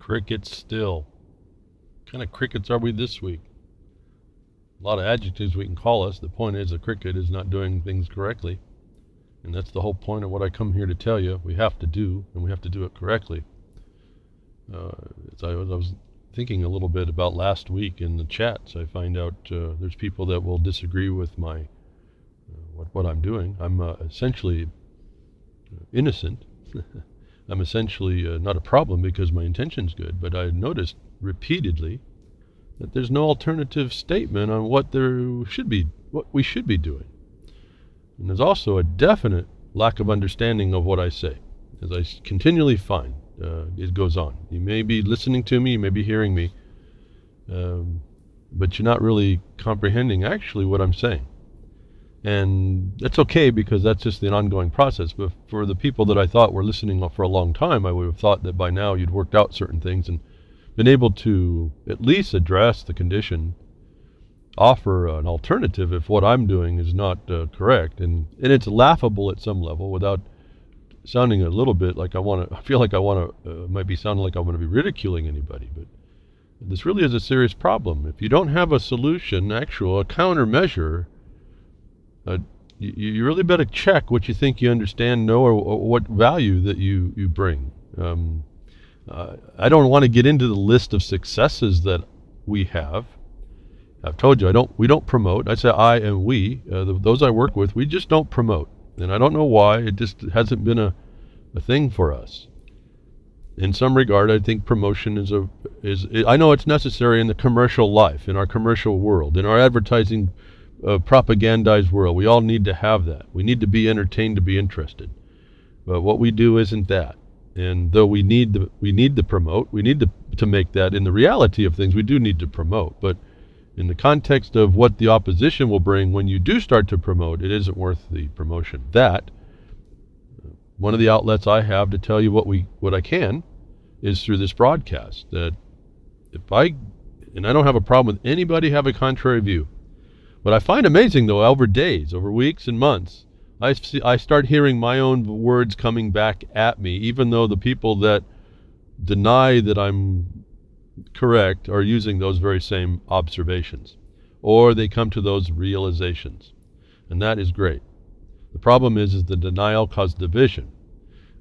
Crickets still. What kind of crickets are we this week? A lot of adjectives we can call us. The point is, a cricket is not doing things correctly. And that's the whole point of what I come here to tell you. We have to do, and we have to do it correctly. As I was thinking a little bit about last week in the chats, I find out there's people that will disagree with my what I'm doing. I'm essentially innocent. I'm essentially not a problem because my intention's good, but I noticed repeatedly that there's no alternative statement on what we should be doing. And there's also a definite lack of understanding of what I say, as I continually find. It goes on. You may be listening to me, you may be hearing me, but you're not really comprehending actually what I'm saying. And that's okay, because that's just an ongoing process. But for the people that I thought were listening for a long time, I would have thought that by now you'd worked out certain things and been able to at least address the condition, offer an alternative if what I'm doing is not correct. And it's laughable at some level without sounding a little bit like might be sounding like I want to be ridiculing anybody. But this really is a serious problem. If you don't have a solution, a countermeasure, you really better check what you think you understand, know, or what value that you bring. I don't want to get into the list of successes that we have. I've told you we don't promote. I say I and we, those I work with, we just don't promote. And I don't know why. It just hasn't been a thing for us. In some regard, I think promotion I know it's necessary in the commercial life, in our commercial world, in our advertising propagandized world. We all need to have that. We need to be entertained to be interested. But what we do isn't that. And though we need to promote, we need to make that in the reality of things, we do need to promote. But in the context of what the opposition will bring when you do start to promote, it isn't worth the promotion. That, one of the outlets I have to tell you what I can is through this broadcast. That I don't have a problem with anybody have a contrary view. What I find amazing, though, over days, over weeks and months, I start hearing my own words coming back at me, even though the people that deny that I'm correct are using those very same observations, or they come to those realizations, and that is great. The problem is the denial causes division.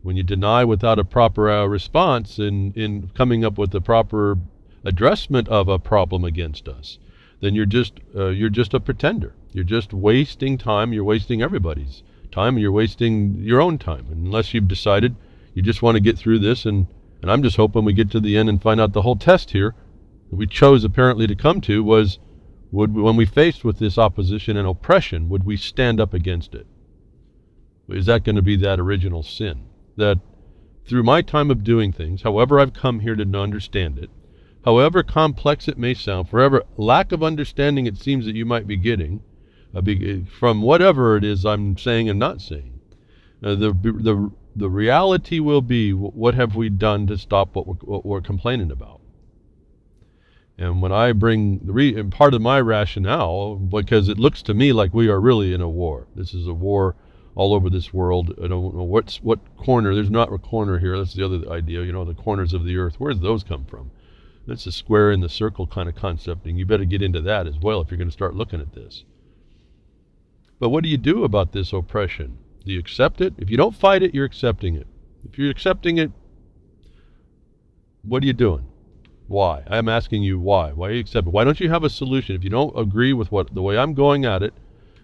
When you deny without a proper response in coming up with the proper addressment of a problem against us, then you're just a pretender. You're just wasting time. You're wasting everybody's time, and you're wasting your own time. Unless you've decided you just want to get through this, and I'm just hoping we get to the end and find out the whole test here that we chose apparently to come to was, when we faced with this opposition and oppression, would we stand up against it? Is that going to be that original sin? That through my time of doing things, however I've come here to understand it, however complex it may sound, forever lack of understanding it seems that you might be getting from whatever it is I'm saying and not saying, the reality will be, what have we done to stop what we're complaining about? And when I bring part of my rationale, because it looks to me like we are really in a war. This is a war all over this world. I don't know what corner. There's not a corner here. That's the other idea. The corners of the earth. Where do those come from? That's a square in the circle kind of concept, and you better get into that as well if you're going to start looking at this. But what do you do about this oppression? Do you accept it? If you don't fight it, you're accepting it. If you're accepting it, what are you doing? Why? I'm asking you why. Why are you accepting it? Why don't you have a solution? If you don't agree with the way I'm going at it,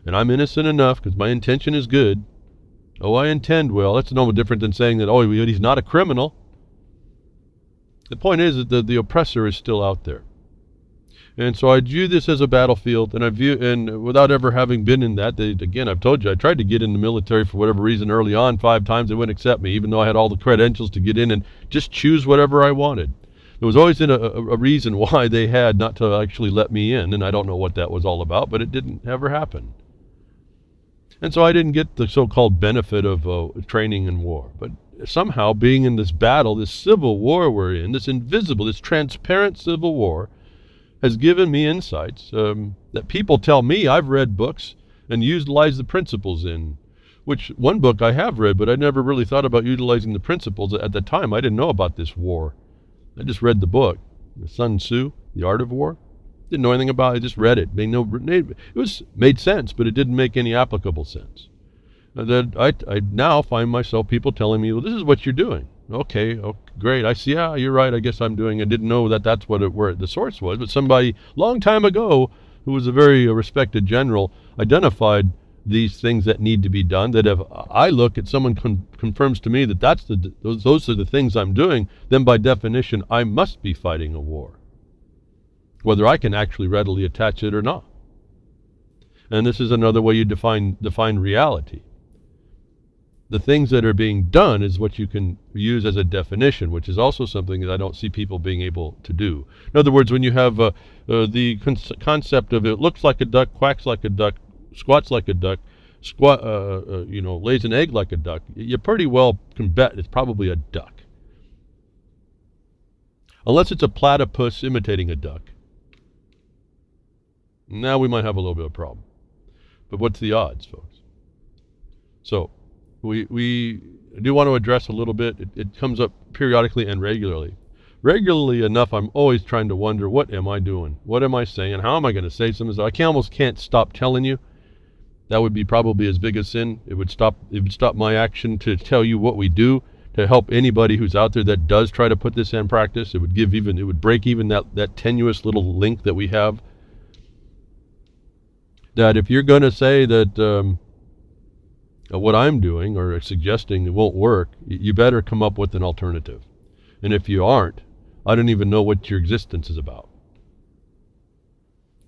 and I'm innocent enough because my intention is good, I intend well, that's no different than saying that, he's not a criminal. The point is that the oppressor is still out there. And so I view this as a battlefield, and without ever having been in that, again, I've told you, I tried to get in the military for whatever reason early on 5 times. They wouldn't accept me, even though I had all the credentials to get in and just choose whatever I wanted. There was always a reason why they had not to actually let me in, and I don't know what that was all about, but it didn't ever happen. And so I didn't get the so-called benefit of training in war. But somehow being in this battle, this civil war we're in, this invisible, this transparent civil war, has given me insights that people tell me I've read books and utilized the principles in, which one book I have read, but I never really thought about utilizing the principles. At the time, I didn't know about this war. I just read the book, Sun Tzu, The Art of War. Didn't know anything about it. I just read it. Made sense, but it didn't make any applicable sense. And then I now find myself people telling me, well, this is what you're doing. Okay, great. I see. Yeah, you're right. I guess I'm doing. I didn't know that's where the source was. But somebody long time ago, who was a very respected general, identified these things that need to be done. That if I look at someone confirms to me that those are the things I'm doing, then by definition I must be fighting a war, whether I can actually readily attach it or not. And this is another way you define reality. The things that are being done is what you can use as a definition, which is also something that I don't see people being able to do. In other words, when you have the concept of it looks like a duck, quacks like a duck, squats like a duck, lays an egg like a duck, you pretty well can bet it's probably a duck. Unless it's a platypus imitating a duck. Now we might have a little bit of a problem. But what's the odds, folks? So, we do want to address a little bit. It comes up periodically and regularly. Regularly enough, I'm always trying to wonder, what am I doing? What am I saying? How am I going to say something? I almost can't stop telling you. That would be probably as big a sin. It would stop my action to tell you what we do, to help anybody who's out there that does try to put this in practice. It would break even that tenuous little link that we have. That if you're going to say that what I'm doing or suggesting it won't work, you better come up with an alternative. And if you aren't, I don't even know what your existence is about.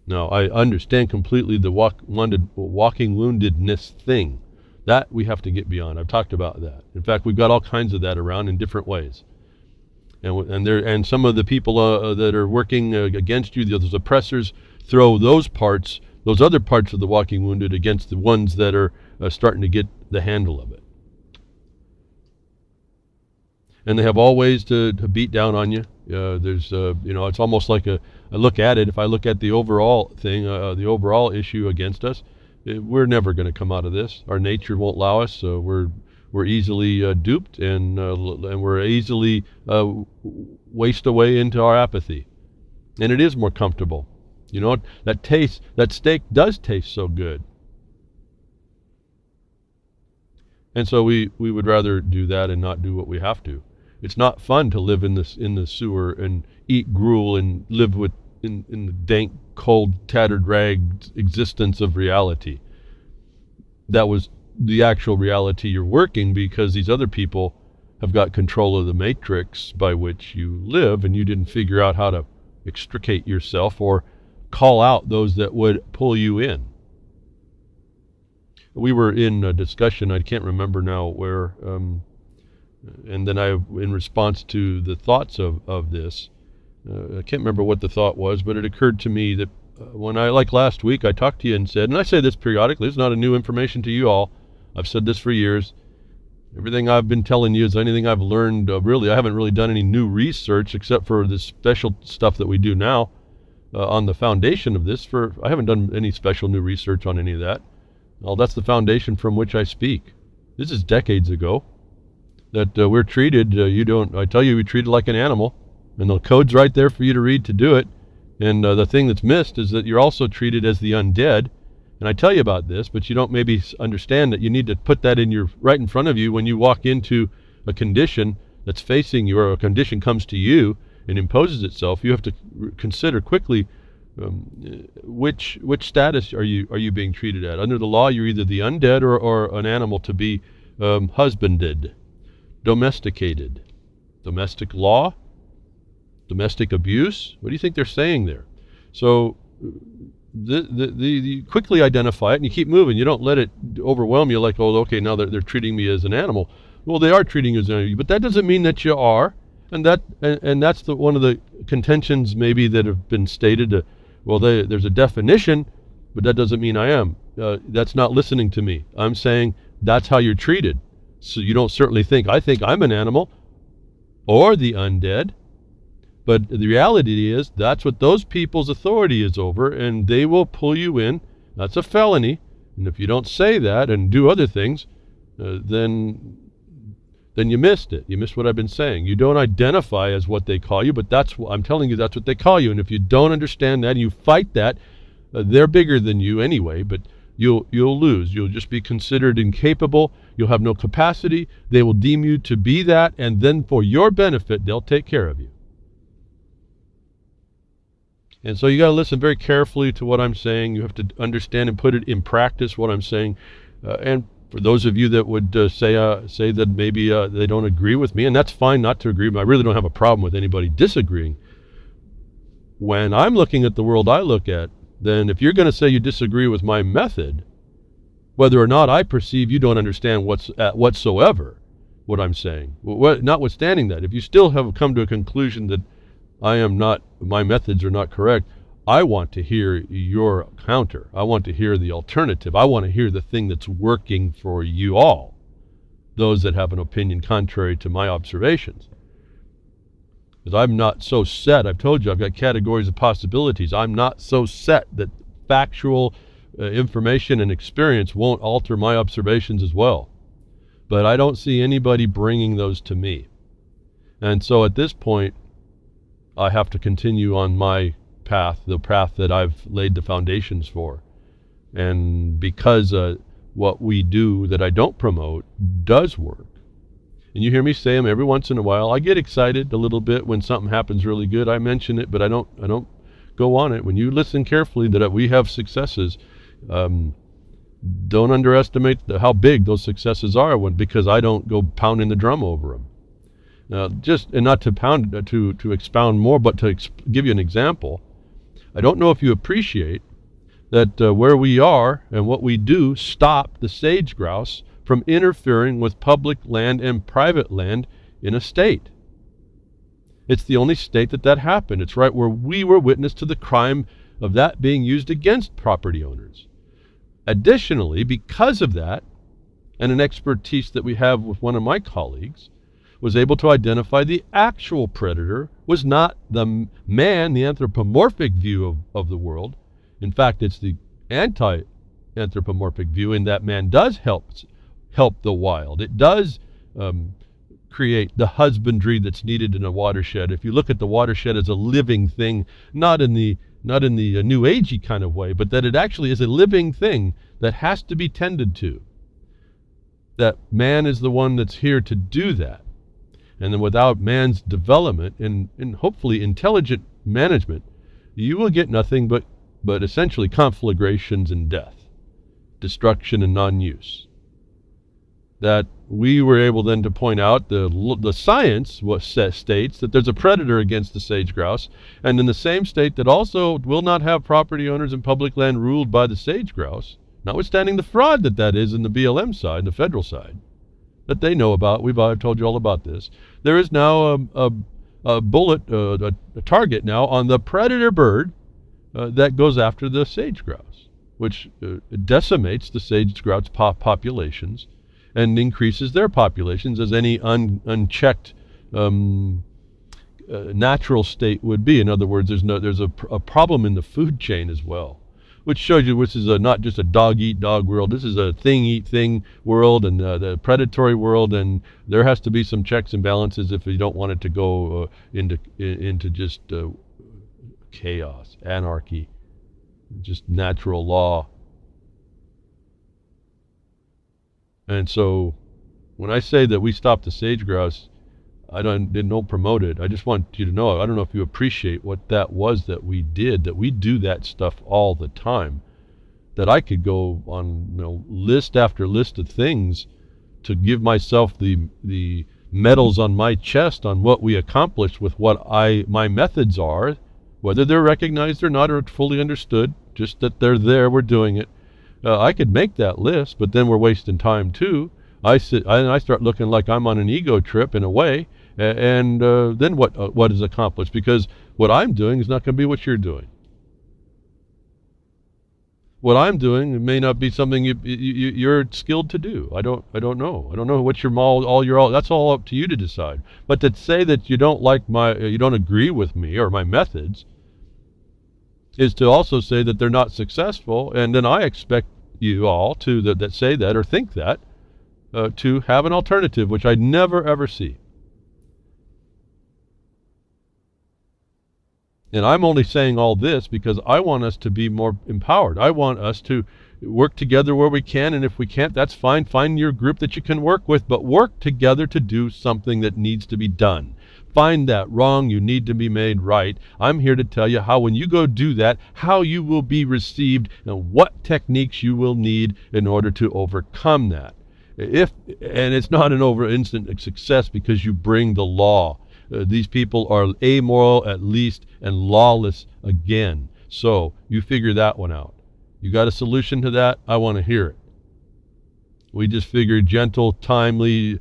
Now, I understand completely the walking woundedness thing. That we have to get beyond. I've talked about that. In fact, we've got all kinds of that around in different ways. And some of the people that are working against you, those oppressors, throw those other parts of the walking wounded against the ones that are starting to get the handle of it. And they have all ways to beat down on you. It's almost like I look at it. If I look at the overall thing, the overall issue against us, we're never going to come out of this. Our nature won't allow us. So we're easily duped, and we're easily waste away into our apathy. And it is more comfortable. You know, that steak does taste so good. And so we would rather do that and not do what we have to. It's not fun to live in the sewer and eat gruel and live in the dank, cold, tattered rag existence of reality. That was the actual reality you're working, because these other people have got control of the matrix by which you live, and you didn't figure out how to extricate yourself or call out those that would pull you in. We were in a discussion, I can't remember now where, and then in response to the thoughts of this, I can't remember what the thought was, but it occurred to me that when like last week, I talked to you and said, and I say this periodically, it's not a new information to you all, I've said this for years, everything I've been telling you is anything I've learned, I haven't really done any new research except for this special stuff that we do now on the foundation of this. I haven't done any special new research on any of that. Well, that's the foundation from which I speak. This is decades ago that we're treated, I tell you, we're treated like an animal, and the code's right there for you to read to do it. And the thing that's missed is that you're also treated as the undead. And I tell you about this, but you don't maybe understand that you need to put that right in front of you when you walk into a condition that's facing you, or a condition comes to you and imposes itself. You have to consider quickly which status are you being treated at. Under the law, you're either the undead or an animal to be husbanded, domesticated. Domestic law, domestic abuse. What do you think they're saying there? So you quickly identify it and you keep moving. You don't let it overwhelm you like, oh, okay, now they're treating me as an animal. Well, they are treating you as an animal, but that doesn't mean that you are. And that's one of the contentions maybe that have been stated. There's a definition, but that doesn't mean I am. That's not listening to me. I'm saying that's how you're treated. So you don't certainly think I'm an animal or the undead. But the reality is that's what those people's authority is over, and they will pull you in. That's a felony. And if you don't say that and do other things, then then you missed it. You missed what I've been saying. You don't identify as what they call you, but that's what I'm telling you, that's what they call you. And if you don't understand that and you fight that, they're bigger than you anyway, but you'll lose. You'll just be considered incapable. You'll have no capacity. They will deem you to be that, and then for your benefit, they'll take care of you. And so you got to listen very carefully to what I'm saying. You have to understand and put it in practice, what I'm saying. And for those of you that would say that maybe they don't agree with me, and that's fine not to agree, but I really don't have a problem with anybody disagreeing. When I'm looking at the world I look at, then if you're going to say you disagree with my method, whether or not I perceive you don't understand whatsoever what I'm saying, notwithstanding that, if you still have come to a conclusion that my methods are not correct, I want to hear your counter. I want to hear the alternative. I want to hear the thing that's working for you all, those that have an opinion contrary to my observations. Because I'm not so set. I've told you I've got categories of possibilities. I'm not so set that factual information and experience won't alter my observations as well. But I don't see anybody bringing those to me. And so at this point, I have to continue on my path, the path that I've laid the foundations for. And because what we do that I don't promote does work. And you hear me say them every once in a while. I get excited a little bit when something happens really good. I mention it, but I don't go on it. When you listen carefully that we have successes, don't underestimate how big those successes are because I don't go pounding the drum over them. Now, not to expound more, but to give you an example. I don't know if you appreciate that where we are and what we do stop the sage grouse from interfering with public land and private land in a state. It's the only state that happened. It's right where we were witness to the crime of that being used against property owners. Additionally, because of that, and an expertise that we have with one of my colleagues, was able to identify the actual predator was not the man, the anthropomorphic view of the world. In fact, it's the anti-anthropomorphic view in that man does help the wild. It does create the husbandry that's needed in a watershed. If you look at the watershed as a living thing, not in the new agey kind of way, but that it actually is a living thing that has to be tended to. That man is the one that's here to do that. And then without man's development and hopefully intelligent management, you will get nothing but essentially conflagrations and death, destruction and non-use. That we were able then to point out the science states that there's a predator against the sage grouse, and in the same state that also will not have property owners and public land ruled by the sage grouse, notwithstanding the fraud that is in the BLM side, the federal side, that they know about. I've told you all about this. There is now a target now on the predator bird that goes after the sage grouse, which decimates the sage grouse populations and increases their populations as any unchecked natural state would be. In other words, there's a problem in the food chain as well, which shows you this is not just a dog-eat-dog world. This is a thing-eat-thing world, and the predatory world, and there has to be some checks and balances if you don't want it to go into just chaos, anarchy, just natural law. And so when I say that we stopped the sage grouse, I didn't promote it. I just want you to know, I don't know if you appreciate what that was that we did, that we do that stuff all the time, that I could go on list after list of things to give myself the medals on my chest on what we accomplished with what my methods are, whether they're recognized or not or fully understood, just that they're there, we're doing it. I could make that list, but then we're wasting time too. I start looking like I'm on an ego trip in a way, and then what is accomplished? Because what I'm doing is not going to be what you're doing. What I'm doing may not be something you're skilled to do. I don't know. I don't know what that's all up to you to decide. But to say that you don't agree with me or my methods is to also say that they're not successful, and then I expect you all that say that or think that to have an alternative, which I never ever see. And I'm only saying all this because I want us to be more empowered. I want us to work together where we can, and if we can't, that's fine. Find your group that you can work with, but work together to do something that needs to be done. Find that wrong, you need to be made right. I'm here to tell you how, when you go do that, how you will be received and what techniques you will need in order to overcome that. And it's not an instant success because you bring the law. These people are amoral at least and lawless again. So you figure that one out. You got a solution to that? I want to hear it. We just figured gentle, timely,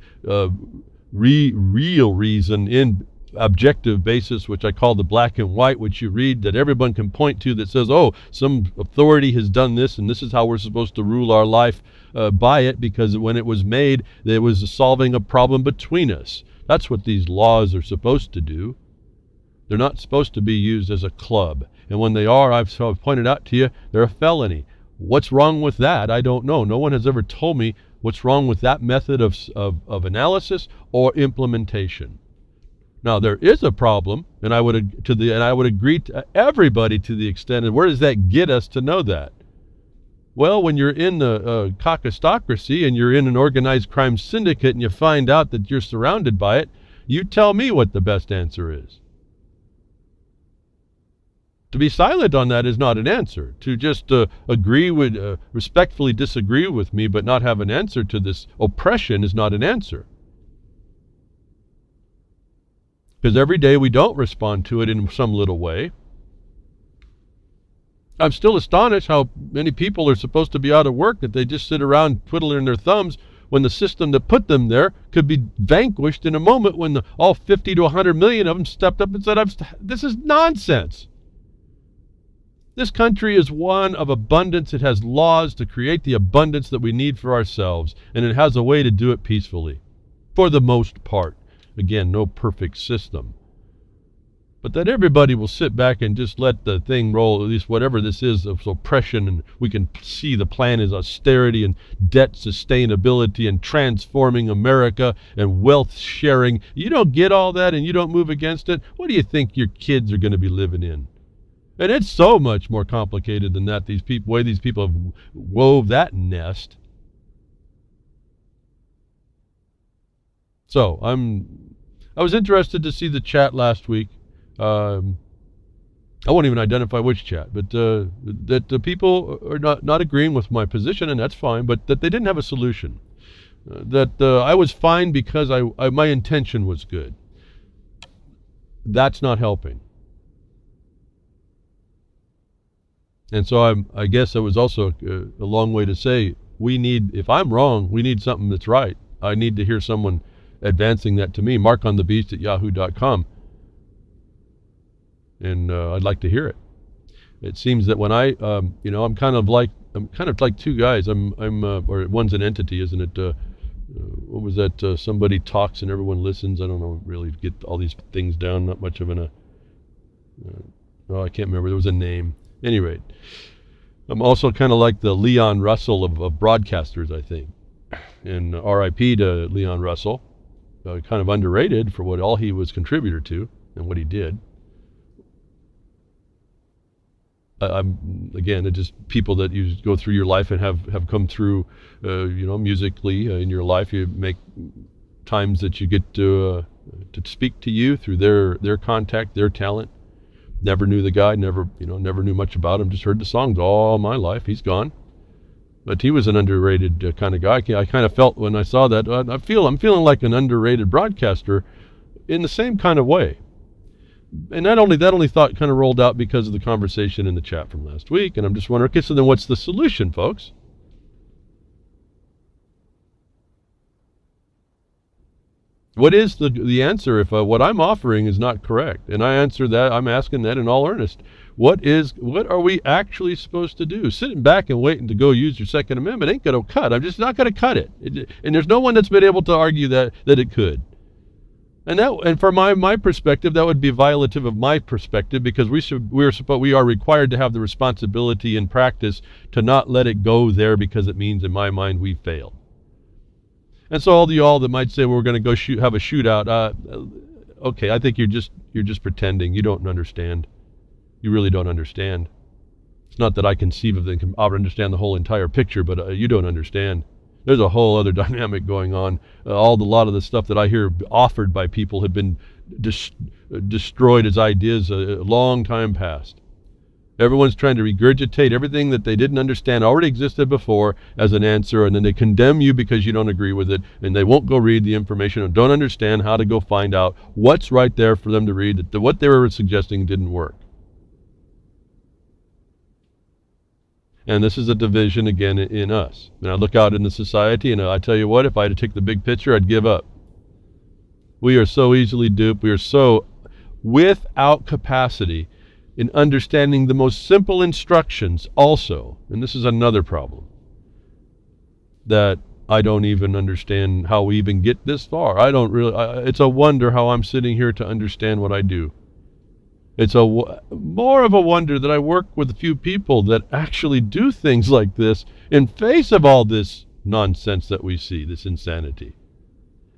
real reason in objective basis, which I call the black and white, which you read that everyone can point to that says, oh, some authority has done this and this is how we're supposed to rule our life by it, because when it was made, it was solving a problem between us. That's what these laws are supposed to do. They're not supposed to be used as a club. And when they are, I've pointed out to you, they're a felony. What's wrong with that? I don't know. No one has ever told me what's wrong with that method of analysis or implementation. Now, there is a problem, and I would agree to everybody to the extent of where does that get us to know that? Well, when you're in the caucustocracy and you're in an organized crime syndicate and you find out that you're surrounded by it, you tell me what the best answer is. To be silent on that is not an answer. To just respectfully disagree with me but not have an answer to this oppression is not an answer. Because every day we don't respond to it in some little way. I'm still astonished how many people are supposed to be out of work that they just sit around twiddling their thumbs when the system that put them there could be vanquished in a moment when all 50 to 100 million of them stepped up and said, this is nonsense. This country is one of abundance. It has laws to create the abundance that we need for ourselves, and it has a way to do it peacefully, for the most part. Again, no perfect system. But that everybody will sit back and just let the thing roll, at least whatever this is of oppression, and we can see the plan is austerity and debt sustainability and transforming America and wealth sharing. You don't get all that and you don't move against it, what do you think your kids are going to be living in? And it's so much more complicated than that, way these people have wove that nest. So I was interested to see the chat last week. I won't even identify which chat, but that the people are not agreeing with my position, and that's fine, but that they didn't have a solution. That I was fine because my intention was good. That's not helping. And so I guess it was also a long way to say, if I'm wrong, we need something that's right. I need to hear someone advancing that to me. markonthebeast@yahoo.com. And I'd like to hear it. It seems that when I'm kind of like two guys. Or one's an entity, isn't it? What was that? Somebody talks and everyone listens. I don't know, really get all these things down. Not much of I can't remember. There was a name. At any rate, I'm also kind of like the Leon Russell of broadcasters, I think. And R.I.P. to Leon Russell. Kind of underrated for what all he was contributor to and what he did. Again, it's just people that you go through your life and have come through, musically in your life. You make times that you get to speak to you through their contact, their talent. Never knew the guy, never knew much about him. Just heard the songs all my life. He's gone, but he was an underrated kind of guy. I kind of felt when I saw that. I'm feeling like an underrated broadcaster, in the same kind of way. And that only thought kind of rolled out because of the conversation in the chat from last week. And I'm just wondering, okay, so then what's the solution, folks? What is the answer if what I'm offering is not correct? And I answer that, I'm asking that in all earnest. What are we actually supposed to do? Sitting back and waiting to go use your Second Amendment ain't going to cut. I'm just not going to cut it. And there's no one that's been able to argue that it could. And from my perspective, that would be violative of my perspective, because we are required to have the responsibility in practice to not let it go there, because it means in my mind we failed. And so all the y'all that might say, well, we're going to go have a shootout, okay, I think you're just pretending. You don't understand. You really don't understand. It's not that I conceive of and understand the whole entire picture, but you don't understand. There's a whole other dynamic going on. A lot of the stuff that I hear offered by people have been destroyed as ideas a long time past. Everyone's trying to regurgitate everything that they didn't understand already existed before as an answer, and then they condemn you because you don't agree with it, and they won't go read the information and don't understand how to go find out what's right there for them to read, that what they were suggesting didn't work. And this is a division again in us. And I look out in the society, and I tell you what, if I had to take the big picture, I'd give up. We are so easily duped. We are so without capacity in understanding the most simple instructions also. And this is another problem, that I don't even understand how we even get this far. I don't really, it's a wonder how I'm sitting here to understand what I do. It's more of a wonder that I work with a few people that actually do things like this in face of all this nonsense that we see, this insanity.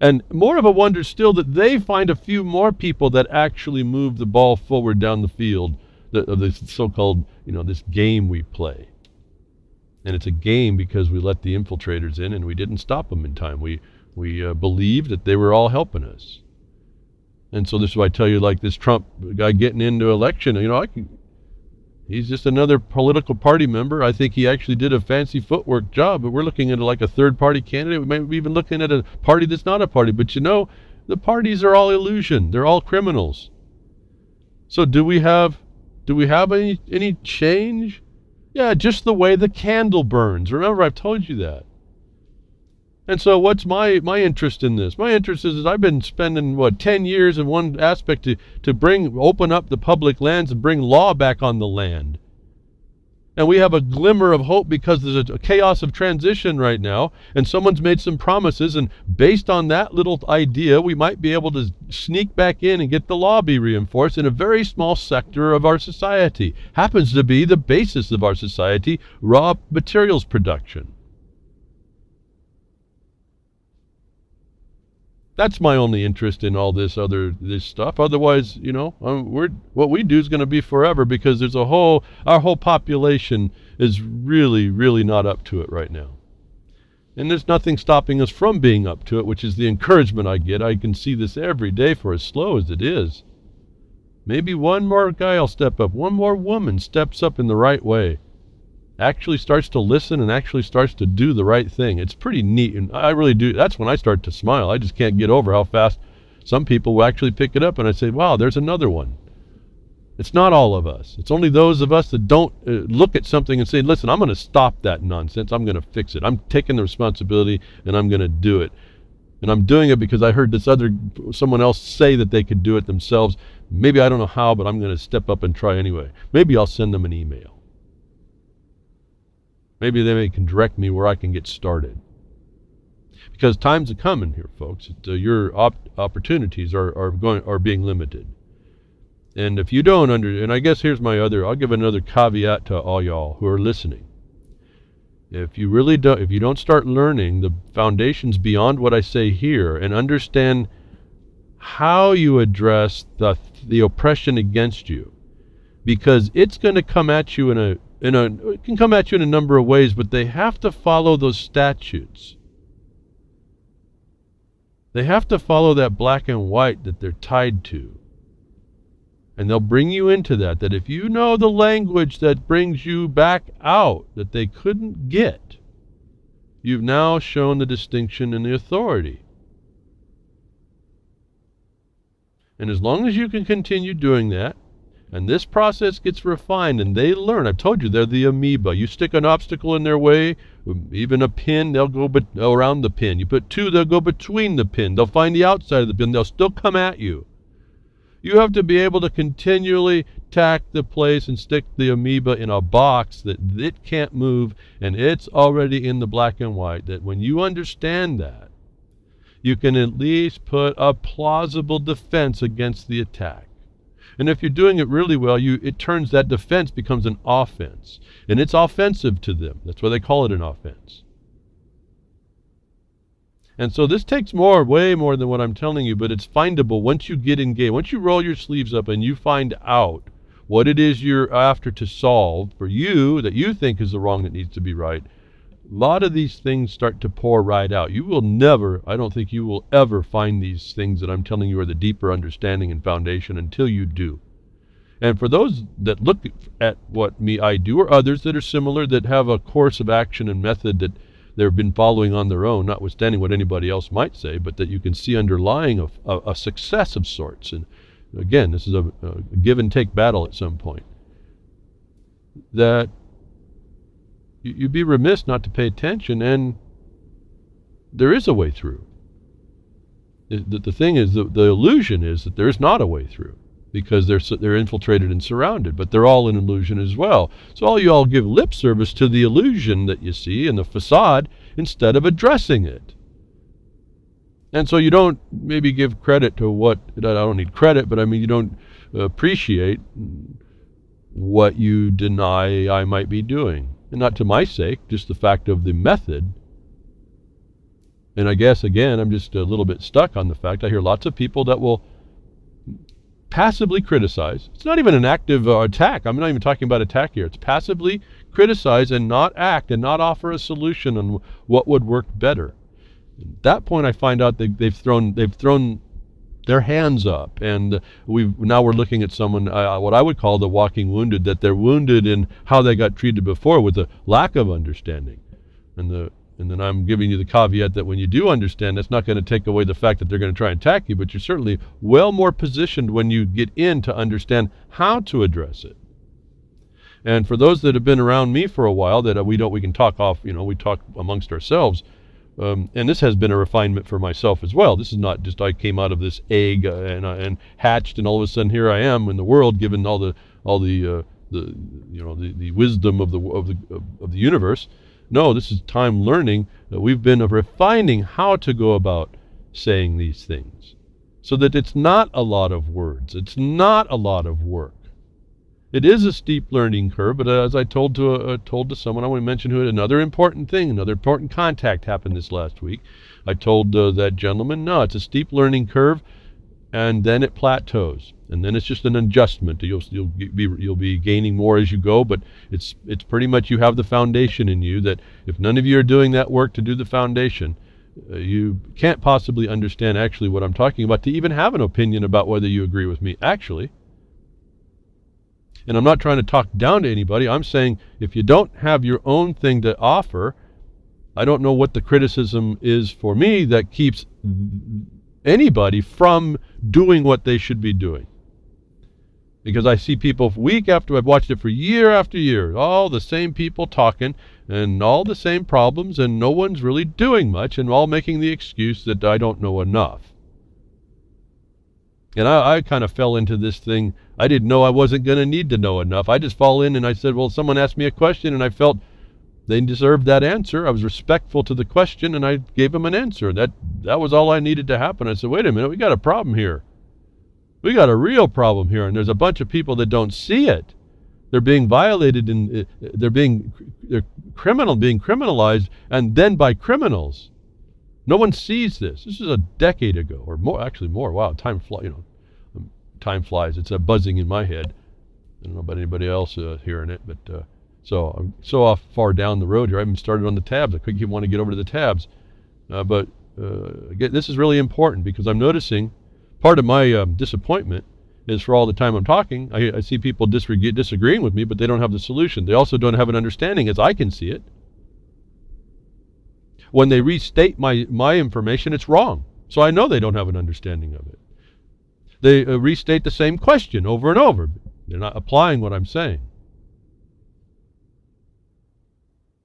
And more of a wonder still that they find a few more people that actually move the ball forward down the field of this so-called, this game we play. And it's a game because we let the infiltrators in and we didn't stop them in time. We believed that they were all helping us. And so this is why I tell you, like this Trump guy getting into election, he's just another political party member. I think he actually did a fancy footwork job, but we're looking at like a third-party candidate. We might be even looking at a party that's not a party. But the parties are all illusion. They're all criminals. So do we have any change? Yeah, just the way the candle burns. Remember, I've told you that. And so what's my interest in this? My interest is I've been spending, 10 years in one aspect to open up the public lands and bring law back on the land. And we have a glimmer of hope because there's a chaos of transition right now, and someone's made some promises, and based on that little idea, we might be able to sneak back in and get the law be reinforced in a very small sector of our society. Happens to be the basis of our society, raw materials production. That's my only interest in all this stuff. Otherwise, what we do is going to be forever because our whole population is really, really not up to it right now. And there's nothing stopping us from being up to it, which is the encouragement I get. I can see this every day for as slow as it is. Maybe one more guy will step up. One more woman steps up in the right way. Actually starts to listen and actually starts to do the right thing. It's pretty neat, and I really do. That's when I start to smile. I just can't get over how fast some people will actually pick it up, and I say, wow, there's another one. It's not all of us. It's only those of us that don't look at something and say, listen, I'm going to stop that nonsense. I'm going to fix it. I'm taking the responsibility, and I'm going to do it. And I'm doing it because I heard someone else say that they could do it themselves. Maybe I don't know how, but I'm going to step up and try anyway. Maybe I'll send them an email. Maybe they can direct me where I can get started. Because times are coming here, folks. Your opportunities are being limited. And if you don't and I guess here's I'll give another caveat to all y'all who are listening. If you don't start learning the foundations beyond what I say here and understand how you address the oppression against you, because it's going to come at you it can come at you in a number of ways, but they have to follow those statutes. They have to follow that black and white that they're tied to. And they'll bring you into that if you know the language that brings you back out that they couldn't get, you've now shown the distinction and the authority. And as long as you can continue doing that, and this process gets refined and they learn. I've told you, they're the amoeba. You stick an obstacle in their way, even a pin, they'll go around the pin. You put two, they'll go between the pin. They'll find the outside of the pin. They'll still come at you. You have to be able to continually tack the place and stick the amoeba in a box that it can't move, and it's already in the black and white. That when you understand that, you can at least put a plausible defense against the attack. And if you're doing it really well, it turns that defense becomes an offense. And it's offensive to them. That's why they call it an offense. And so this takes more, way more than what I'm telling you, but it's findable once you get engaged. Once you roll your sleeves up and you find out what it is you're after to solve for you that you think is the wrong that needs to be right, a lot of these things start to pour right out. You will never, I don't think you will ever find these things that I'm telling you are the deeper understanding and foundation until you do. And for those that look at what I do, or others that are similar, that have a course of action and method that they've been following on their own, notwithstanding what anybody else might say, but that you can see underlying a success of sorts. And again, this is a give and take battle at some point. That you'd be remiss not to pay attention, and there is a way through. The thing is, the illusion is that there is not a way through, because they're infiltrated and surrounded, but they're all an illusion as well. So all you all give lip service to the illusion that you see in the facade instead of addressing it. And so you don't maybe give credit to what, I don't need credit, but I mean you don't appreciate what you deny I might be doing. And not to my sake, just the fact of the method. And I guess, again, I'm just a little bit stuck on the fact I hear lots of people that will passively criticize. It's not even an active attack. I'm not even talking about attack here. It's passively criticize and not act and not offer a solution on what would work better. At that point, I find out they've thrown their hands up, and now we're looking at someone, what I would call the walking wounded, that they're wounded in how they got treated before with a lack of understanding. And then I'm giving you the caveat that when you do understand, that's not going to take away the fact that they're going to try and attack you, but you're certainly well more positioned when you get in to understand how to address it. And for those that have been around me for a while, that we can talk off, we talk amongst ourselves. And this has been a refinement for myself as well. This is not just I came out of this egg and hatched, and all of a sudden here I am in the world, given all the wisdom of the universe. No, this is time learning that we've been refining how to go about saying these things, so that it's not a lot of words. It's not a lot of work. It is a steep learning curve, but as I told to someone, I want to mention another important contact happened this last week. I told that gentleman, no, it's a steep learning curve, and then it plateaus, and then it's just an adjustment. You'll be gaining more as you go, but it's pretty much you have the foundation in you that if none of you are doing that work to do the foundation, you can't possibly understand actually what I'm talking about to even have an opinion about whether you agree with me actually. And I'm not trying to talk down to anybody. I'm saying if you don't have your own thing to offer, I don't know what the criticism is for me that keeps anybody from doing what they should be doing. Because I see people week after, I've watched it for year after year, all the same people talking and all the same problems, and no one's really doing much, and all making the excuse that I don't know enough. And I kind of fell into this thing. I didn't know I wasn't going to need to know enough. I just fall in and I said, well, someone asked me a question and I felt they deserved that answer. I was respectful to the question and I gave them an answer. That was all I needed to happen. I said, wait a minute, we got a problem here. We got a real problem here, and there's a bunch of people that don't see it. They're being violated, and they're being criminalized, and then by criminals. No one sees this. This is a decade ago, or more. Actually, more. Wow, time flies. It's a buzzing in my head. I don't know about anybody else hearing it, but so I'm so off far down the road here. I haven't started on the tabs. I couldn't want to get over to the tabs, but again, this is really important because I'm noticing part of my disappointment is for all the time I'm talking, I see people disagreeing with me, but they don't have the solution. They also don't have an understanding as I can see it. When they restate my information, it's wrong. So I know they don't have an understanding of it. They restate the same question over and over. They're not applying what I'm saying.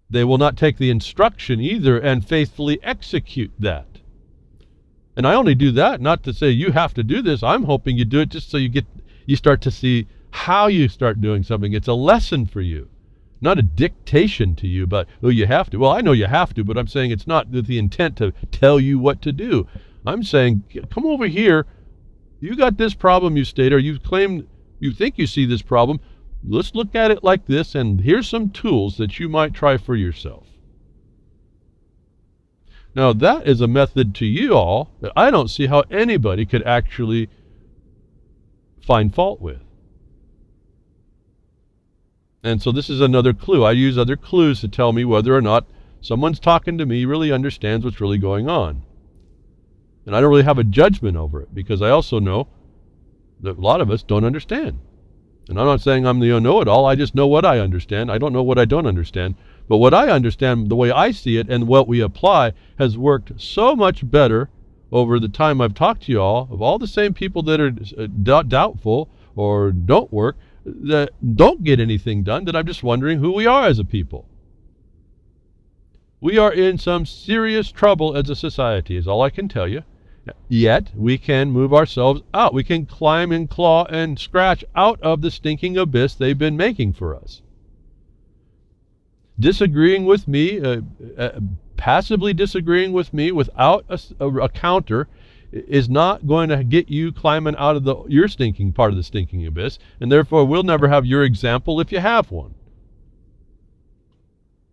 They will not take the instruction either and faithfully execute that. And I only do that not to say you have to do this. I'm hoping you do it just so you start to see how you start doing something. It's a lesson for you, not a dictation to you about, oh, you have to. Well, I know you have to, but I'm saying it's not with the intent to tell you what to do. I'm saying, come over here. You got this problem you state, or you claim you think you see this problem. Let's look at it like this, and here's some tools that you might try for yourself. Now, that is a method to you all that I don't see how anybody could actually find fault with. And so this is another clue. I use other clues to tell me whether or not someone's talking to me really understands what's really going on. And I don't really have a judgment over it, because I also know that a lot of us don't understand. And I'm not saying I'm the know-it-all. I just know what I understand. I don't know what I don't understand. But what I understand, the way I see it and what we apply, has worked so much better over the time I've talked to you all, of all the same people that are doubtful or don't work, that don't get anything done, that I'm just wondering who we are as a people. We are in some serious trouble as a society, is all I can tell you. Yet, we can move ourselves out. We can climb and claw and scratch out of the stinking abyss they've been making for us. Disagreeing with me, passively disagreeing with me without a counter is not going to get you climbing out of your stinking part of the stinking abyss, and therefore we'll never have your example if you have one.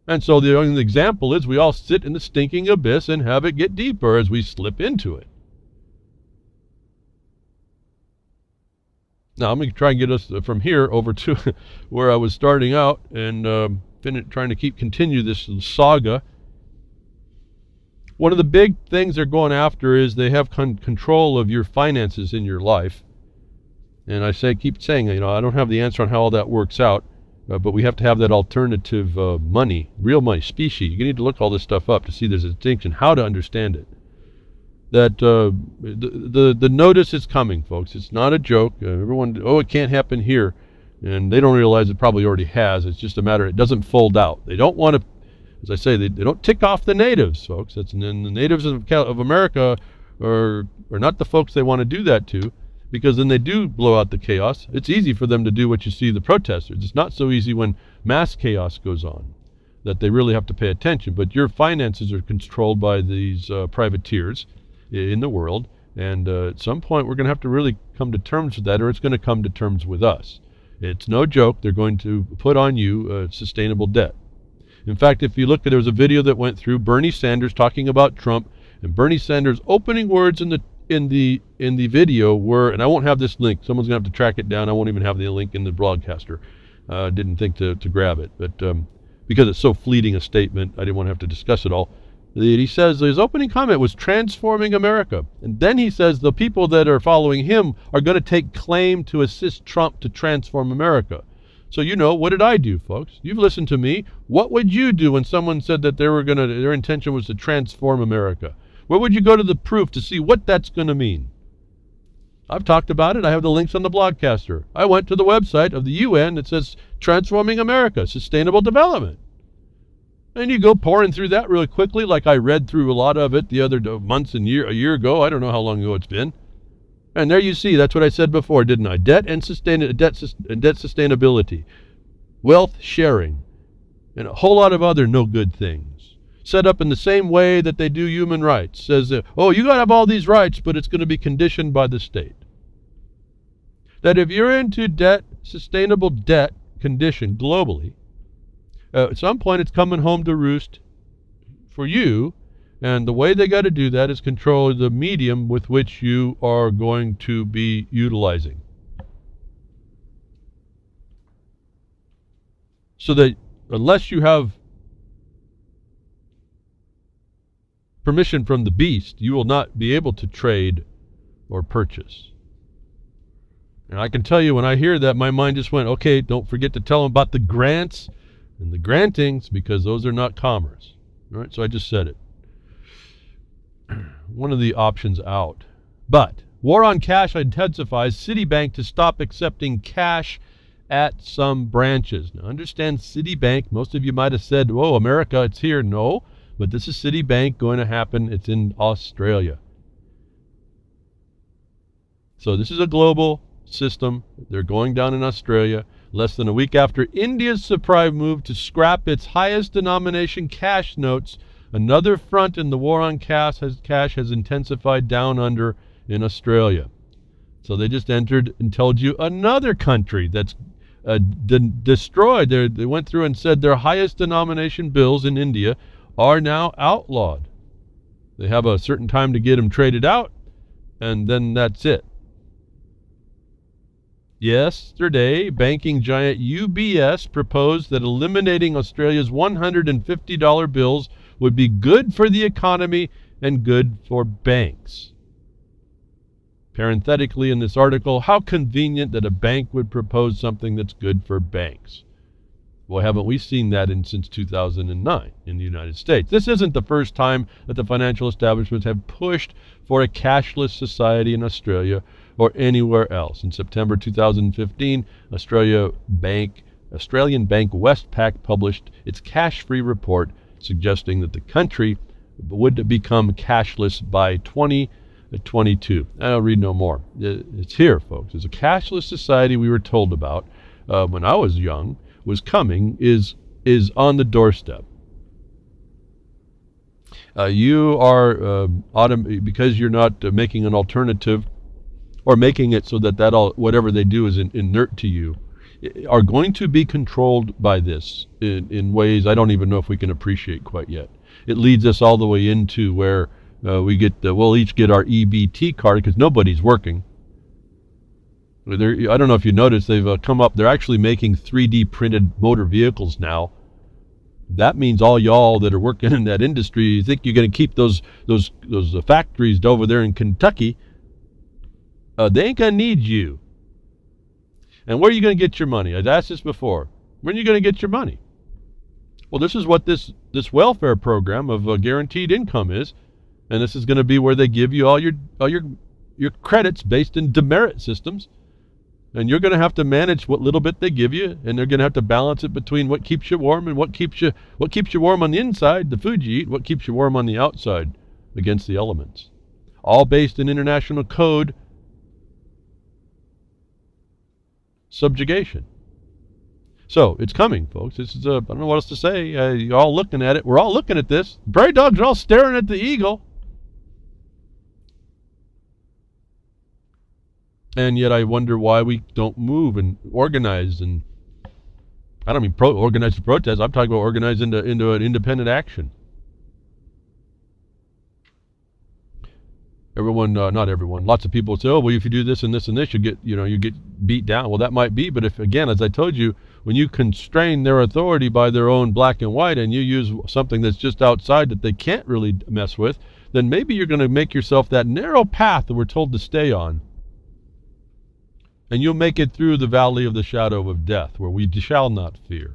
And so the only example is we all sit in the stinking abyss and have it get deeper as we slip into it. Now I'm going to try and get us from here over to where I was starting out, and trying to continue this saga. One of the big things they're going after is they have control of your finances in your life. And I keep saying, I don't have the answer on how all that works out, but we have to have that alternative money, real money, specie. You need to look all this stuff up to see there's a distinction, how to understand it. That the notice is coming, folks. It's not a joke. Everyone, it can't happen here. And they don't realize it probably already has. It's just a matter, it doesn't fold out. They don't want to, as I say, they don't tick off the natives, folks. And the natives of America are not the folks they want to do that to, because then they do blow out the chaos. It's easy for them to do what you see the protesters. It's not so easy when mass chaos goes on, that they really have to pay attention. But your finances are controlled by these privateers in the world. And at some point, we're going to have to really come to terms with that, or it's going to come to terms with us. It's no joke. They're going to put on you sustainable debt. In fact, if you look, there was a video that went through Bernie Sanders talking about Trump, and Bernie Sanders' opening words in the video were, and I won't have this link. Someone's going to have to track it down. I won't even have the link in the broadcaster. Didn't think to grab it, but because it's so fleeting a statement, I didn't want to have to discuss it all. He says his opening comment was transforming America. And then he says the people that are following him are going to take claim to assist Trump to transform America. So, what did I do, folks? You've listened to me. What would you do when someone said that their intention was to transform America? Where would you go to the proof to see what that's going to mean? I've talked about it. I have the links on the blogcaster. I went to the website of the UN that says Transforming America, Sustainable Development. And you go pouring through that really quickly, like I read through a lot of it the other months and a year ago. I don't know how long ago it's been. And there you see, that's what I said before, didn't I? Debt and debt sustainability, wealth sharing, and a whole lot of other no good things. Set up in the same way that they do human rights. Says, you got to have all these rights, but it's going to be conditioned by the state. That if you're into sustainable debt condition globally, at some point it's coming home to roost for you, and the way they got to do that is control the medium with which you are going to be utilizing. So that unless you have permission from the beast, you will not be able to trade or purchase. And I can tell you, when I hear that, my mind just went, okay, don't forget to tell them about the grants and the grantings, because those are not commerce. All right, so I just said it. One of the options out. But war on cash intensifies. Citibank to stop accepting cash at some branches. Now understand, Citibank, most of you might have said, whoa, America, it's here. No, but this is Citibank going to happen. It's in Australia. So this is a global system. They're going down in Australia. Less than a week after India's surprise move to scrap its highest denomination cash notes, another front in the war on cash has intensified down under in Australia. So they just entered and told you another country that's destroyed. They went through and said their highest denomination bills in India are now outlawed. They have a certain time to get them traded out, and then that's it. Yesterday, banking giant UBS proposed that eliminating Australia's $150 bills would be good for the economy and good for banks. Parenthetically in this article, how convenient that a bank would propose something that's good for banks. Well, haven't we seen that since 2009 in the United States? This isn't the first time that the financial establishments have pushed for a cashless society in Australia or anywhere else. In September 2015, Australian bank Westpac published its cash-free report suggesting that the country would become cashless by 2022. I'll read no more. It's here, folks. It's a cashless society we were told about when I was young was coming, is on the doorstep. You are because you're not making an alternative or making it so that whatever they do is inert to you, are going to be controlled by this in ways I don't even know if we can appreciate quite yet. It leads us all the way into where we'll each get our EBT card because nobody's working. I don't know if you noticed, they've come up, they're actually making 3D printed motor vehicles now. That means all y'all that are working in that industry, you think you're going to keep those factories over there in Kentucky, they ain't going to need you. And where are you going to get your money? I've asked this before. When are you going to get your money? Well, this is what this welfare program of guaranteed income is, and this is going to be where they give you all your credits based in demerit systems. And you're going to have to manage what little bit they give you, and they're going to have to balance it between what keeps you warm and what keeps you warm on the inside, the food you eat, what keeps you warm on the outside against the elements. All based in international code subjugation. So it's coming, folks. This is I don't know what else to say. You're all looking at it. We're all looking at this. The prairie dogs are all staring at the eagle. And yet I wonder why we don't move and organize. And I don't mean organize to protest. I'm talking about organize into an independent action. Everyone, not everyone, lots of people say, oh, well, if you do this and this and this, you get beat down. Well, that might be, but if, again, as I told you, when you constrain their authority by their own black and white and you use something that's just outside that they can't really mess with, then maybe you're going to make yourself that narrow path that we're told to stay on. And you'll make it through the valley of the shadow of death, where we shall not fear.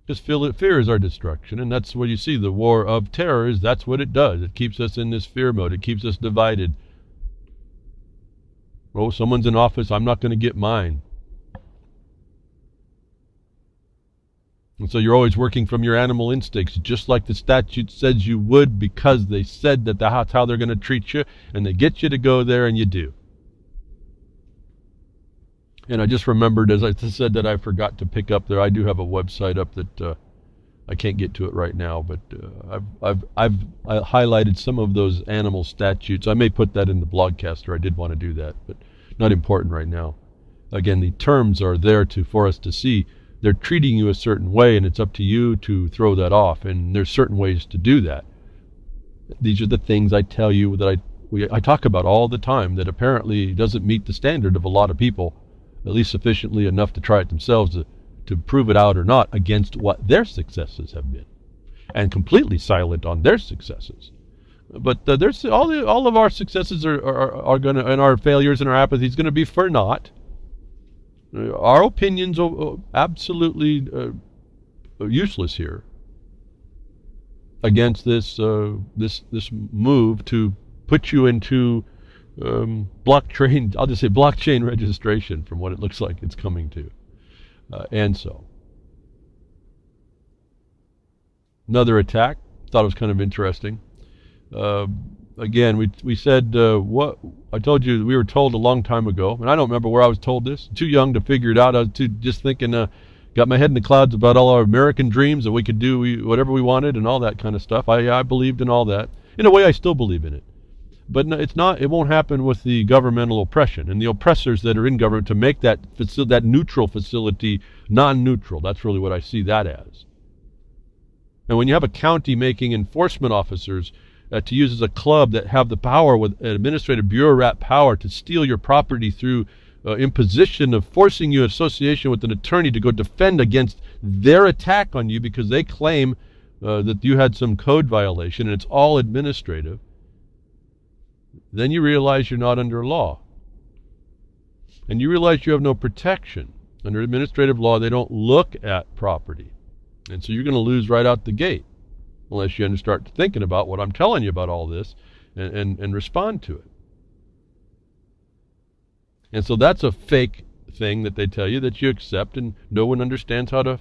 Because fear is our destruction, and that's what you see. The war of terror that's what it does. It keeps us in this fear mode. It keeps us divided. Oh, someone's in office, I'm not going to get mine. And so you're always working from your animal instincts, just like the statute says you would, because they said that's how they're going to treat you, and they get you to go there, and you do. And I just remembered, as I said, that I forgot to pick up there. I do have a website up that I can't get to it right now, but I've highlighted some of those animal statutes. I may put that in the blogcaster. I did want to do that, but not important right now. Again, the terms are there for us to see. They're treating you a certain way, and it's up to you to throw that off. And there's certain ways to do that. These are the things I tell you that I talk about all the time that apparently doesn't meet the standard of a lot of people, at least sufficiently enough to try it themselves to prove it out or not against what their successes have been, and completely silent on their successes. But there's all of our successes are going to, and our failures and our apathy is going to be for naught. Our opinions are absolutely useless here against this move to put you into blockchain. I'll just say blockchain registration, from what it looks like it's coming to. And so another attack. Thought it was kind of interesting. Again, we said what I told you. We were told a long time ago, and I don't remember where I was told this. Too young to figure it out. I was just thinking. Got my head in the clouds about all our American dreams that we could do whatever we wanted and all that kind of stuff. I believed in all that. In a way, I still believe in it. But no, it's not. It won't happen with the governmental oppression and the oppressors that are in government to make that neutral facility non-neutral. That's really what I see that as. And when you have a county making enforcement officers to use as a club that have the power with administrative bureaucrat power to steal your property through imposition of forcing you association with an attorney to go defend against their attack on you because they claim that you had some code violation and it's all administrative, then you realize you're not under law. And you realize you have no protection. Under administrative law, they don't look at property. And so you're going to lose right out the gate unless you start thinking about what I'm telling you about all this and respond to it. And so that's a fake thing that they tell you that you accept, and no one understands how to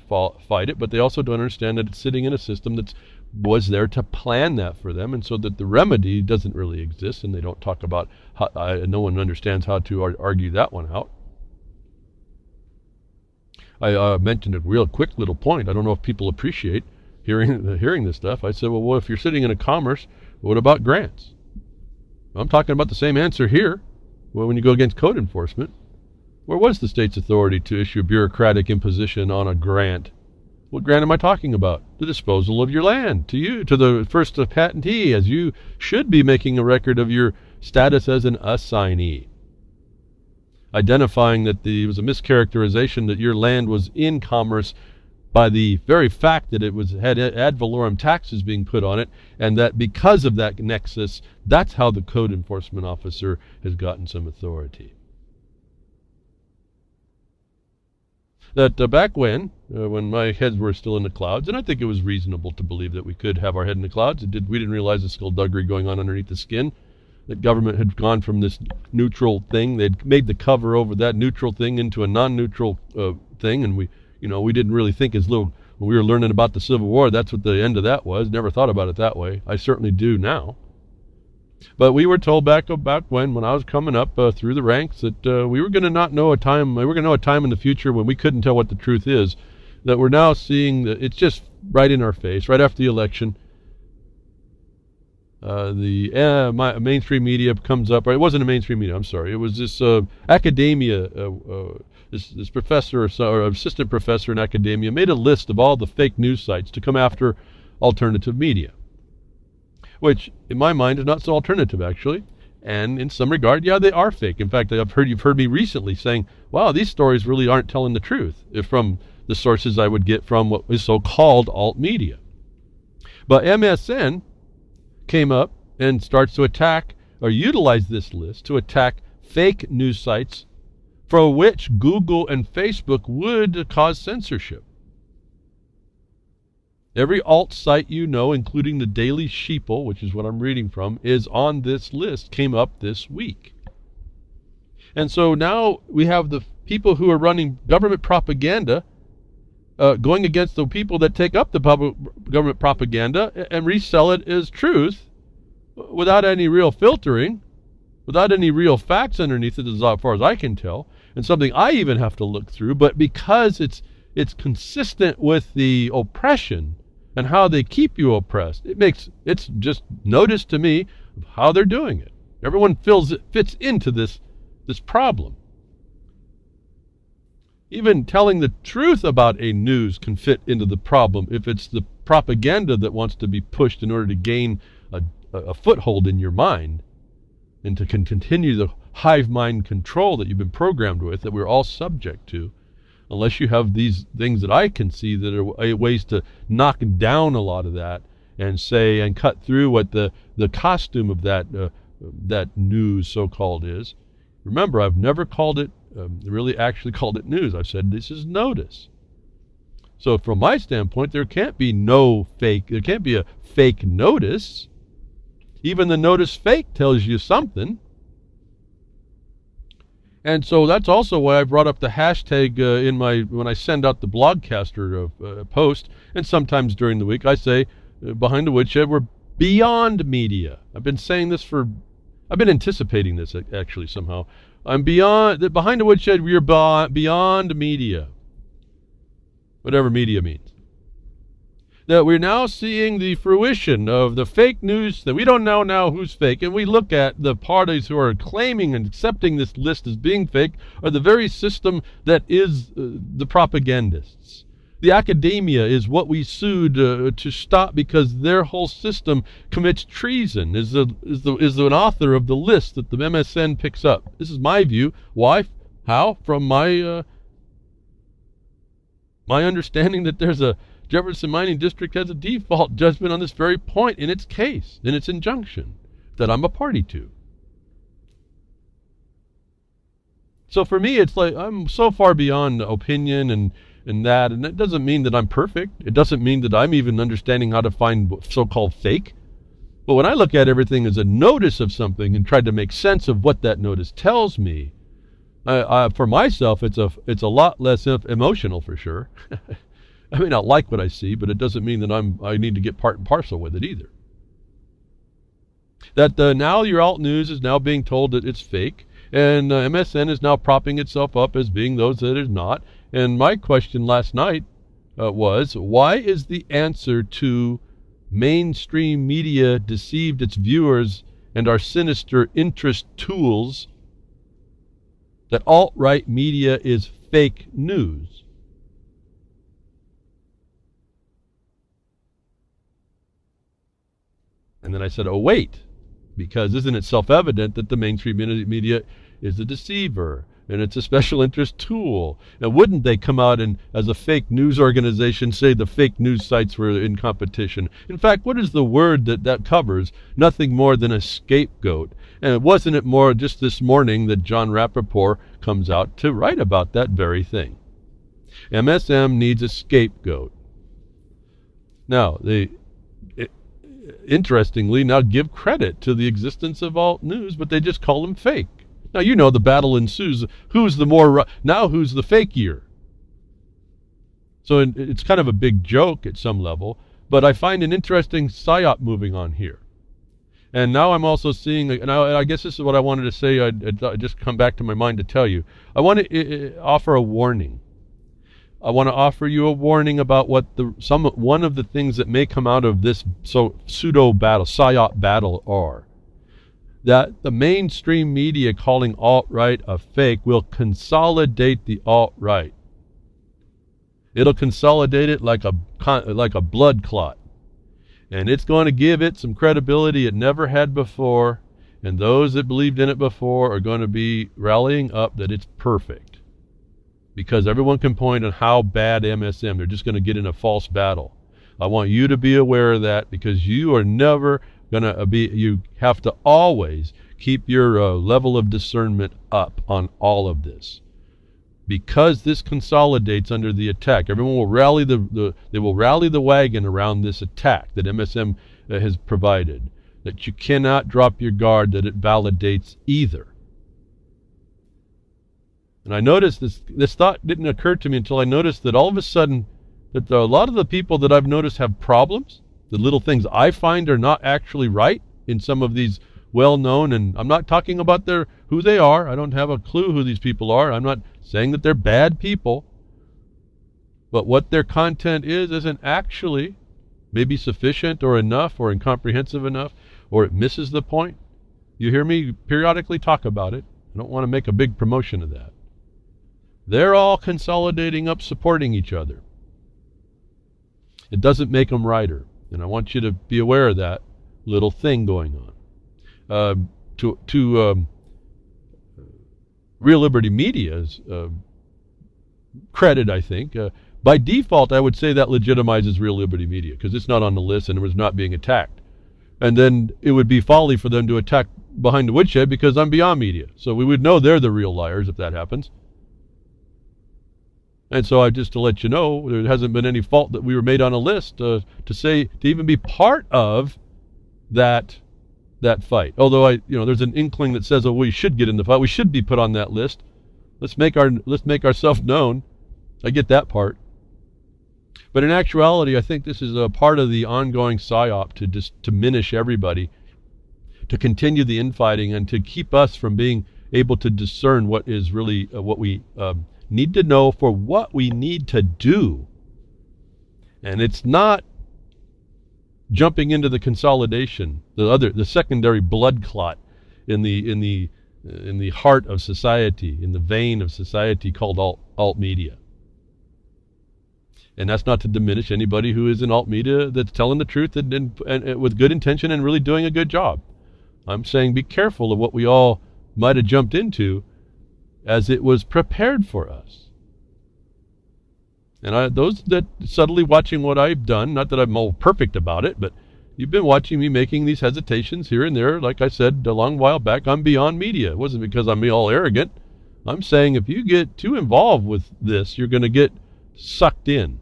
fight it, but they also don't understand that it's sitting in a system that was there to plan that for them, and so that the remedy doesn't really exist, and they don't talk about how, no one understands how to argue that one out. I mentioned a real quick little point. I don't know if people appreciate hearing this stuff. I said, well, if you're sitting in a commerce, what about grants? I'm talking about the same answer here. Well, when you go against code enforcement, where was the state's authority to issue a bureaucratic imposition on a grant? What grant am I talking about? The disposal of your land to you, to the first patentee, as you should be making a record of your status as an assignee. Identifying that it was a mischaracterization that your land was in commerce by the very fact that it had ad valorem taxes being put on it, and that because of that nexus, that's how the code enforcement officer has gotten some authority. That back when my heads were still in the clouds, and I think it was reasonable to believe that we could have our head in the clouds. We didn't realize the skullduggery going on underneath the skin. That government had gone from this neutral thing. They'd made the cover over that neutral thing into a non-neutral thing, and we didn't really think when we were learning about the Civil War, that's what the end of that was. Never thought about it that way. I certainly do now. But we were told back when I was coming up through the ranks that we were going to not know a time. We were going to know a time in the future when we couldn't tell what the truth is. That we're now seeing that it's just right in our face, right after the election. The mainstream media comes up. Or it wasn't a mainstream media. I'm sorry. It was this academia. This professor or assistant professor in academia made a list of all the fake news sites to come after alternative media, which in my mind is not so alternative actually, and in some regard, yeah, they are fake. In fact, you've heard me recently saying, wow, these stories really aren't telling the truth from the sources I would get from what is so-called alt media. But MSN came up and starts to attack or utilize this list to attack fake news sites for which Google and Facebook would cause censorship. Every alt site including the Daily Sheeple, which is what I'm reading from, is on this list, came up this week. And so now we have the people who are running government propaganda going against the people that take up the government propaganda and resell it as truth without any real filtering, without any real facts underneath it, as far as I can tell, and something I even have to look through. But because it's consistent with the oppression and how they keep you oppressed, it's just notice to me of how they're doing it. Everyone fits into this problem. Even telling the truth about a news can fit into the problem if it's the propaganda that wants to be pushed in order to gain a foothold in your mind and to continue the hive mind control that you've been programmed with, that we're all subject to, unless you have these things that I can see that are ways to knock down a lot of that and cut through what the costume of that news so-called is. Remember, I've never called it, really actually called it news. I've said this is notice. So from my standpoint, there can't be a fake notice. Even the notice fake tells you something. And so that's also why I brought up the hashtag when I send out the blogcaster post, and sometimes during the week I say, behind the woodshed, we're beyond media. I've been anticipating this actually somehow. Behind the woodshed, we're beyond media. Whatever media means. That we're now seeing the fruition of the fake news, that we don't know now who's fake, and we look at the parties who are claiming and accepting this list as being fake are the very system that is the propagandists, The academia is what we sued to stop because their whole system commits treason, is an author of the list that the MSN picks up. This is my view. Why? How? From my understanding that there's a Jefferson Mining District has a default judgment on this very point in its case, in its injunction, that I'm a party to. So for me, it's like I'm so far beyond opinion and that doesn't mean that I'm perfect. It doesn't mean that I'm even understanding how to find so-called fake. But when I look at everything as a notice of something and try to make sense of what that notice tells me, for myself, it's a lot less emotional for sure. I may not like what I see, but it doesn't mean that I need to get part and parcel with it either. That now your alt news is now being told that it's fake, and MSN is now propping itself up as being those that it is not. And my question last night was, why is the answer to mainstream media deceived its viewers and our sinister interest tools that alt-right media is fake news? And then I said, oh, wait, because isn't it self-evident that the mainstream media is a deceiver and it's a special interest tool? And wouldn't they come out and, as a fake news organization, say the fake news sites were in competition? In fact, what is the word that covers? Nothing more than a scapegoat. And wasn't it more just this morning that John Rappaport comes out to write about that very thing? MSM needs a scapegoat. Now, interestingly, now give credit to the existence of alt news, but they just call them fake. Now, you know the battle ensues. Who's the fakier? So it's kind of a big joke at some level, but I find an interesting psyop moving on here. And now I'm also seeing, and I guess this is what I wanted to say, I just come back to my mind to tell you. I want to offer a warning. I want to offer you a warning about what one of the things that may come out of this pseudo battle, psyop battle, are that the mainstream media calling alt-right a fake will consolidate the alt-right. It'll consolidate it like a blood clot, and it's going to give it some credibility it never had before. And those that believed in it before are going to be rallying up that it's perfect. Because everyone can point on how bad MSM, they're just going to get in a false battle. I want you to be aware of that, because you are never going to you have to always keep your level of discernment up on all of this. Because this consolidates under the attack, everyone will rally they will rally the wagon around this attack that MSM has provided, that you cannot drop your guard, that it validates either. And I noticed this thought didn't occur to me until I noticed that all of a sudden that a lot of the people that I've noticed have problems. The little things I find are not actually right in some of these well-known, and I'm not talking about who they are. I don't have a clue who these people are. I'm not saying that they're bad people. But what their content isn't actually maybe sufficient or enough or incomprehensive enough, or it misses the point. You hear me periodically talk about it. I don't want to make a big promotion of that. They're all consolidating up, supporting each other. It doesn't make them righter. And I want you to be aware of that little thing going on. To Real Liberty Media's credit, I think, by default, I would say that legitimizes Real Liberty Media, because it's not on the list and it was not being attacked. And then it would be folly for them to attack behind the woodshed, because I'm Beyond Media. So we would know they're the real liars if that happens. And so just to let you know, there hasn't been any fault that we were made on a list to even be part of that fight. Although there's an inkling that says, oh, we should get in the fight. We should be put on that list. Let's make ourselves known. I get that part. But in actuality, I think this is a part of the ongoing psyop to just diminish everybody, to continue the infighting, and to keep us from being able to discern what is really what we need to know for what we need to do. And it's not jumping into the consolidation, the secondary blood clot in the heart of society, in the vein of society called alt media. And that's not to diminish anybody who is in alt media that's telling the truth and with good intention and really doing a good job. I'm saying be careful of what we all might have jumped into as it was prepared for us. And those that subtly watching what I've done, not that I'm all perfect about it, but you've been watching me making these hesitations here and there. Like I said a long while back, I'm beyond media. It wasn't because I'm all arrogant. I'm saying if you get too involved with this, you're going to get sucked in.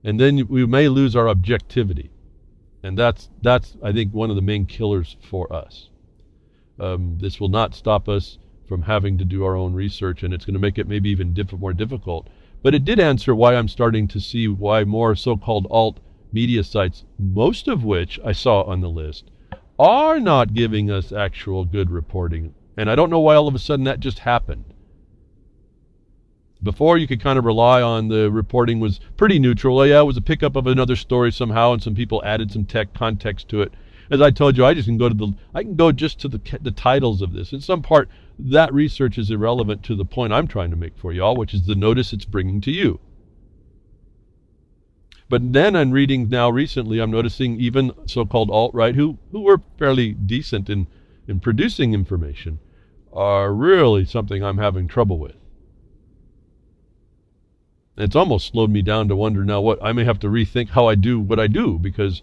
And then we may lose our objectivity. And that's I think, one of the main killers for us. This will not stop us from having to do our own research, and it's going to make it maybe even more difficult. But it did answer why I'm starting to see why more so-called alt media sites, most of which I saw on the list, are not giving us actual good reporting. And I don't know why all of a sudden that just happened. Before, you could kind of rely on the reporting was pretty neutral. Yeah, it was a pickup of another story somehow, and some people added some tech context to it. As I told you, I can go just to the titles of this. In some part, that research is irrelevant to the point I'm trying to make for y'all, which is the notice it's bringing to you. But then I'm reading now recently, I'm noticing even so-called alt-right, who were fairly decent in producing information, are really something I'm having trouble with. It's almost slowed me down to wonder now what I may have to rethink how I do what I do, because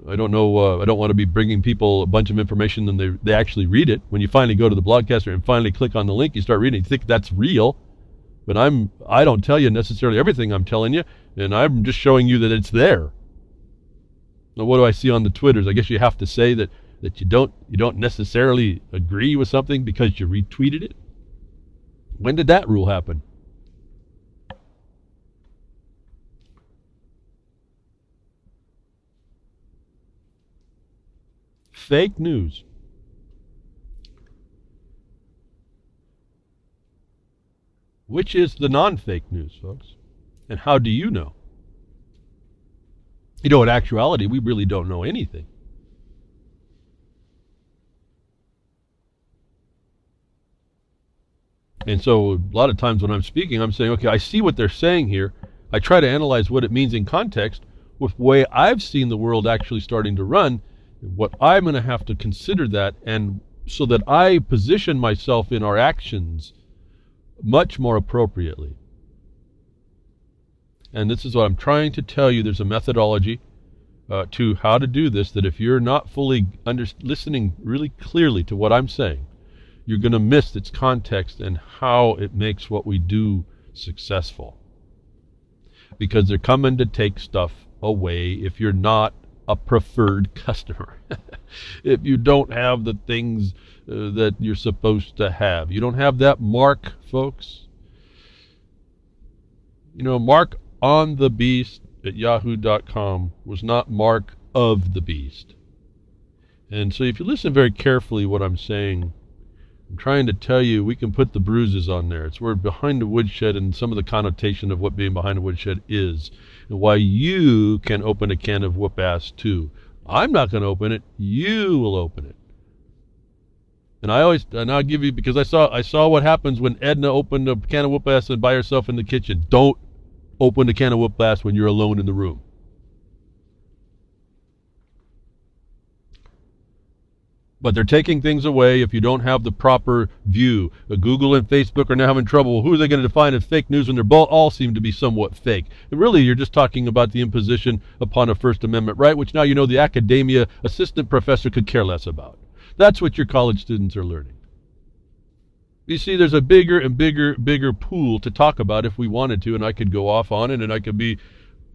I don't know. I don't want to be bringing people a bunch of information and they actually read it. When you finally go to the blogcaster and finally click on the link, you start reading, you think that's real. But I don't tell you necessarily everything I'm telling you, and I'm just showing you that it's there. Now, what do I see on the Twitters? I guess you have to say that you don't necessarily agree with something because you retweeted it. When did that rule happen? Fake news. Which is the non-fake news, folks? And how do you know? You know, in actuality, we really don't know anything. And so a lot of times when I'm speaking, I'm saying, okay, I see what they're saying here. I try to analyze what it means in context with the way I've seen the world actually starting to run, what I'm going to have to consider that, and so that I position myself in our actions much more appropriately. And this is what I'm trying to tell you. There's a methodology to how to do this, that if you're not fully listening really clearly to what I'm saying, you're going to miss its context and how it makes what we do successful. Because they're coming to take stuff away if you're not a preferred customer. If you don't have the things that you're supposed to have. You don't have that mark, folks. You know, Mark on the Beast at yahoo.com was not Mark of the Beast. And so if you listen very carefully what I'm saying, I'm trying to tell you we can put the bruises on there. It's where behind the woodshed and some of the connotation of what being behind the woodshed is, and why you can open a can of whoop ass too. I'm not going to open it. You will open it. And I'll give you, because I saw what happens when Edna opened a can of whoop ass and by herself in the kitchen. Don't open the can of whoop ass when you're alone in the room. But they're taking things away if you don't have the proper view. Google and Facebook are now having trouble. Who are they going to define as fake news when they're all seem to be somewhat fake? And really, you're just talking about the imposition upon a First Amendment right, which now you know the academia assistant professor could care less about. That's what your college students are learning. You see, there's a bigger and bigger pool to talk about if we wanted to, and I could go off on it, and I could be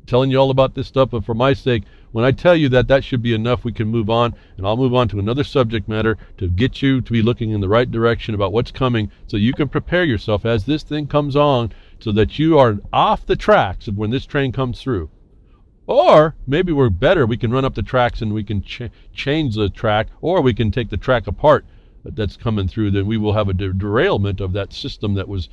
telling you all about this stuff, but for my sake, when I tell you that should be enough, we can move on, and I'll move on to another subject matter to get you to be looking in the right direction about what's coming, so you can prepare yourself as this thing comes on, so that you are off the tracks of when this train comes through. Or maybe we're better, we can run up the tracks and we can change the track, or we can take the track apart that's coming through. Then we will have a derailment of that system that was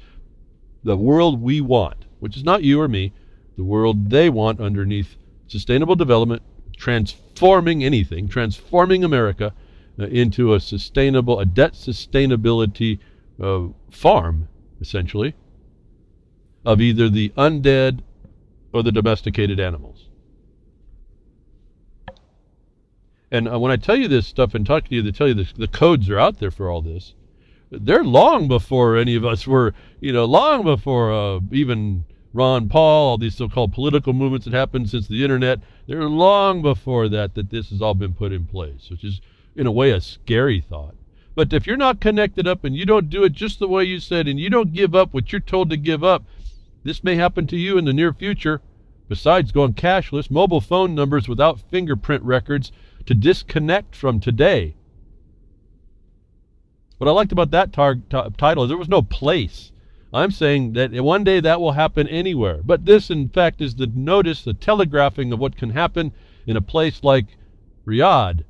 the world we want, which is not you or me, the world they want underneath sustainable development, transforming America into a debt sustainability farm, essentially, of either the undead or the domesticated animals. And when I tell you this stuff and talk to you, they tell you the codes are out there for all this. They're long before any of us were, long before even Ron Paul, all these so-called political movements that happened since the internet. They're long before that this has all been put in place, which is, in a way, a scary thought. But if you're not connected up and you don't do it just the way you said, and you don't give up what you're told to give up, this may happen to you in the near future. Besides going cashless, mobile phone numbers without fingerprint records to disconnect from today. What I liked about that title is there was no place. I'm saying that one day that will happen anywhere. But this, in fact, is the notice, the telegraphing of what can happen in a place like Riyadh.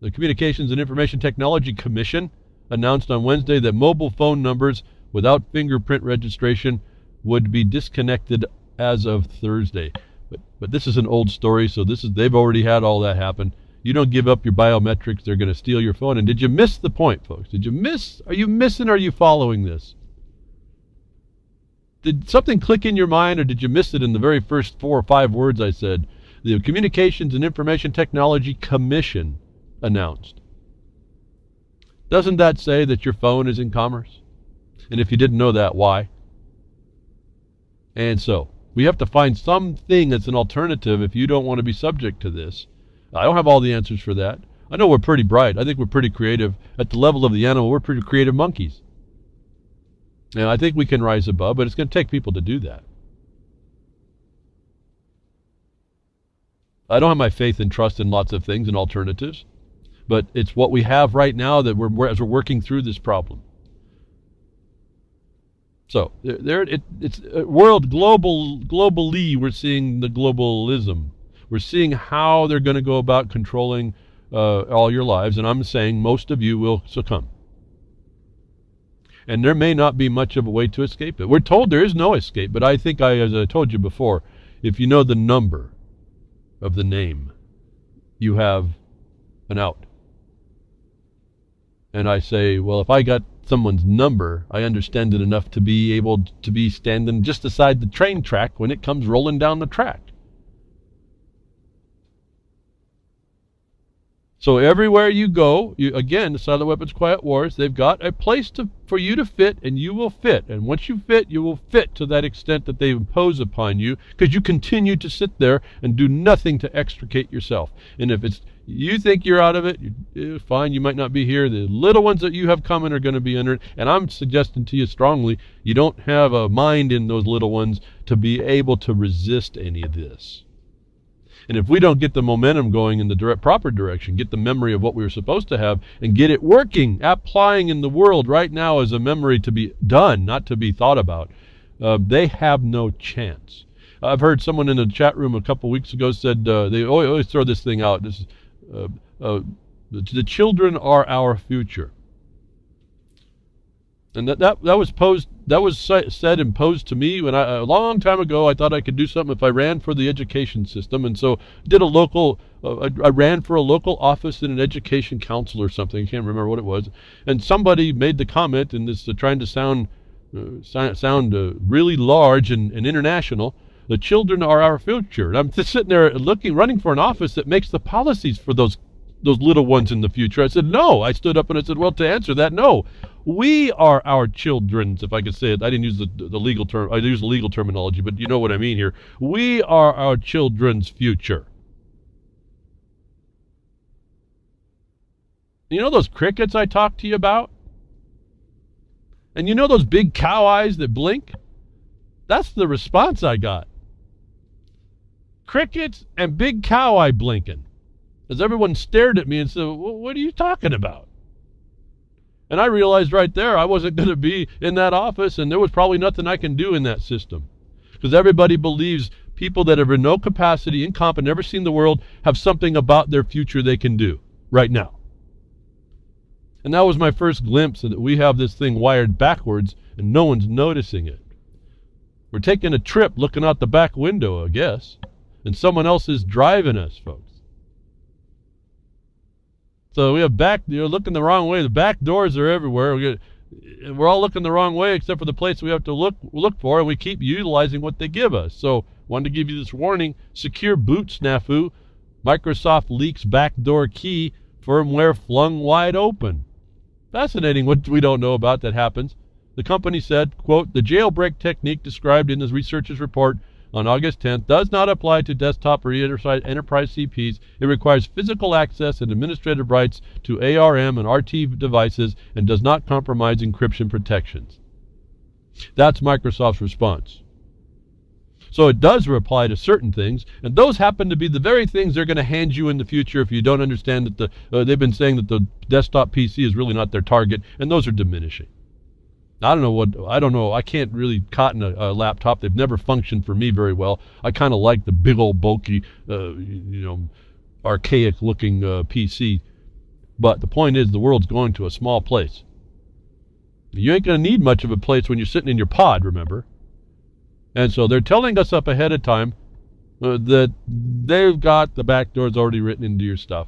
The Communications and Information Technology Commission announced on Wednesday that mobile phone numbers without fingerprint registration would be disconnected as of Thursday. But this is an old story, so they've already had all that happen. You don't give up your biometrics, they're going to steal your phone. And did you miss the point, folks? Are you missing, or are you following this? Did something click in your mind, or did you miss it in the very first 4 or 5 words I said? The Communications and Information Technology Commission announced. Doesn't that say that your phone is in commerce? And if you didn't know that, why? And so, we have to find something that's an alternative if you don't want to be subject to this. I don't have all the answers for that. I know we're pretty bright. I think we're pretty creative. At the level of the animal, we're pretty creative monkeys. And I think we can rise above, but it's going to take people to do that. I don't have my faith and trust in lots of things and alternatives, but it's what we have right now that as we're working through this problem. So it's globally, we're seeing the globalism. We're seeing how they're going to go about controlling all your lives, and I'm saying most of you will succumb. And there may not be much of a way to escape it. We're told there is no escape, but I think, as I told you before, if you know the number of the name, you have an out. And I say, well, if I got someone's number, I understand it enough to be able to be standing just aside the train track when it comes rolling down the track. So everywhere you go, again, the Silent Weapons Quiet Wars, they've got a place for you to fit, and you will fit. And once you fit, you will fit to that extent that they impose upon you, because you continue to sit there and do nothing to extricate yourself. And if you think you're out of it, fine, you might not be here. The little ones that you have coming are going to be under it. And I'm suggesting to you strongly, you don't have a mind in those little ones to be able to resist any of this. And if we don't get the momentum going in the proper direction, get the memory of what we were supposed to have, and get it working, applying in the world right now as a memory to be done, not to be thought about, they have no chance. I've heard someone in the chat room a couple weeks ago said, they always throw this thing out, the children are our future. And that was said and posed to me when a long time ago. I thought I could do something if I ran for the education system, and so I ran for a local office in an education council or something. I can't remember what it was. And somebody made the comment, and this trying to sound really large and international. The children are our future. And I'm just sitting there running for an office that makes the policies for those little ones in the future. I said, no. I stood up and I said, well, to answer that, no. We are our children's, if I could say it. I didn't use the legal term. I used the legal terminology, but you know what I mean here. We are our children's future. You know those crickets I talked to you about? And you know those big cow eyes that blink? That's the response I got. Crickets and big cow eye blinking. As everyone stared at me and said, well, what are you talking about? And I realized right there I wasn't going to be in that office, and there was probably nothing I can do in that system. Because everybody believes people that have no capacity, incompetent, never seen the world, have something about their future they can do right now. And that was my first glimpse that we have this thing wired backwards and no one's noticing it. We're taking a trip looking out the back window, I guess, and someone else is driving us, folks. So we have looking the wrong way. The back doors are everywhere. We're all looking the wrong way except for the place we have to look for, and we keep utilizing what they give us. So Wanted to give you this warning. Secure boot snafu. Microsoft leaks backdoor key. Firmware flung wide open. Fascinating what we don't know about that happens. The company said, quote, the jailbreak technique described in the researcher's report on August 10th does not apply to desktop or enterprise CPs. It requires physical access and administrative rights to ARM and RT devices and does not compromise encryption protections. That's Microsoft's response. So it does apply to certain things, and those happen to be the very things they're going to hand you in the future if you don't understand that they've been saying that the desktop PC is really not their target, and those are diminishing. I don't know. I can't really cotton a laptop. They've never functioned for me very well. I kind of like the big old bulky, archaic-looking PC. But the point is, the world's going to a small place. You ain't going to need much of a place when you're sitting in your pod, remember? And so they're telling us up ahead of time that they've got the back doors already written into your stuff.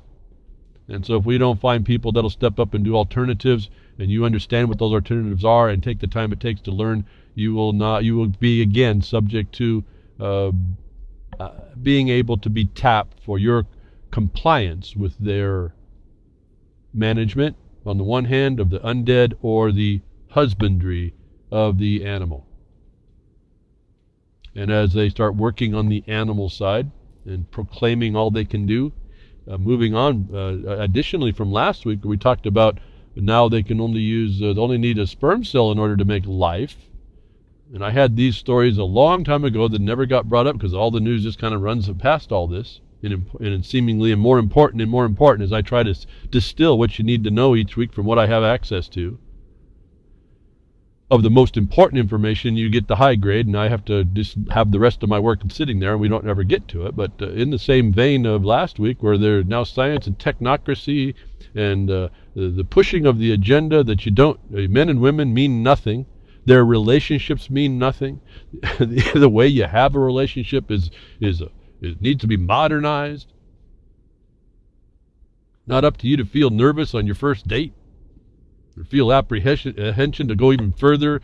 And so if we don't find people that'll step up and do alternatives, and you understand what those alternatives are and take the time it takes to learn, you will be again subject to being able to be tapped for your compliance with their management, on the one hand, of the undead or the husbandry of the animal. And as they start working on the animal side and proclaiming all they can do, moving on, additionally from last week, we talked about now they can only need a sperm cell in order to make life. And I had these stories a long time ago that never got brought up because all the news just kind of runs past all this. And seemingly more important as I try to distill what you need to know each week from what I have access to. Of the most important information, you get the high grade, and I have to just have the rest of my work sitting there, and we don't ever get to it. But in the same vein of last week, where there's now science and technocracy and the pushing of the agenda that men and women mean nothing, their relationships mean nothing, the way you have a relationship it needs to be modernized. Not up to you to feel nervous on your first date, or feel apprehension to go even further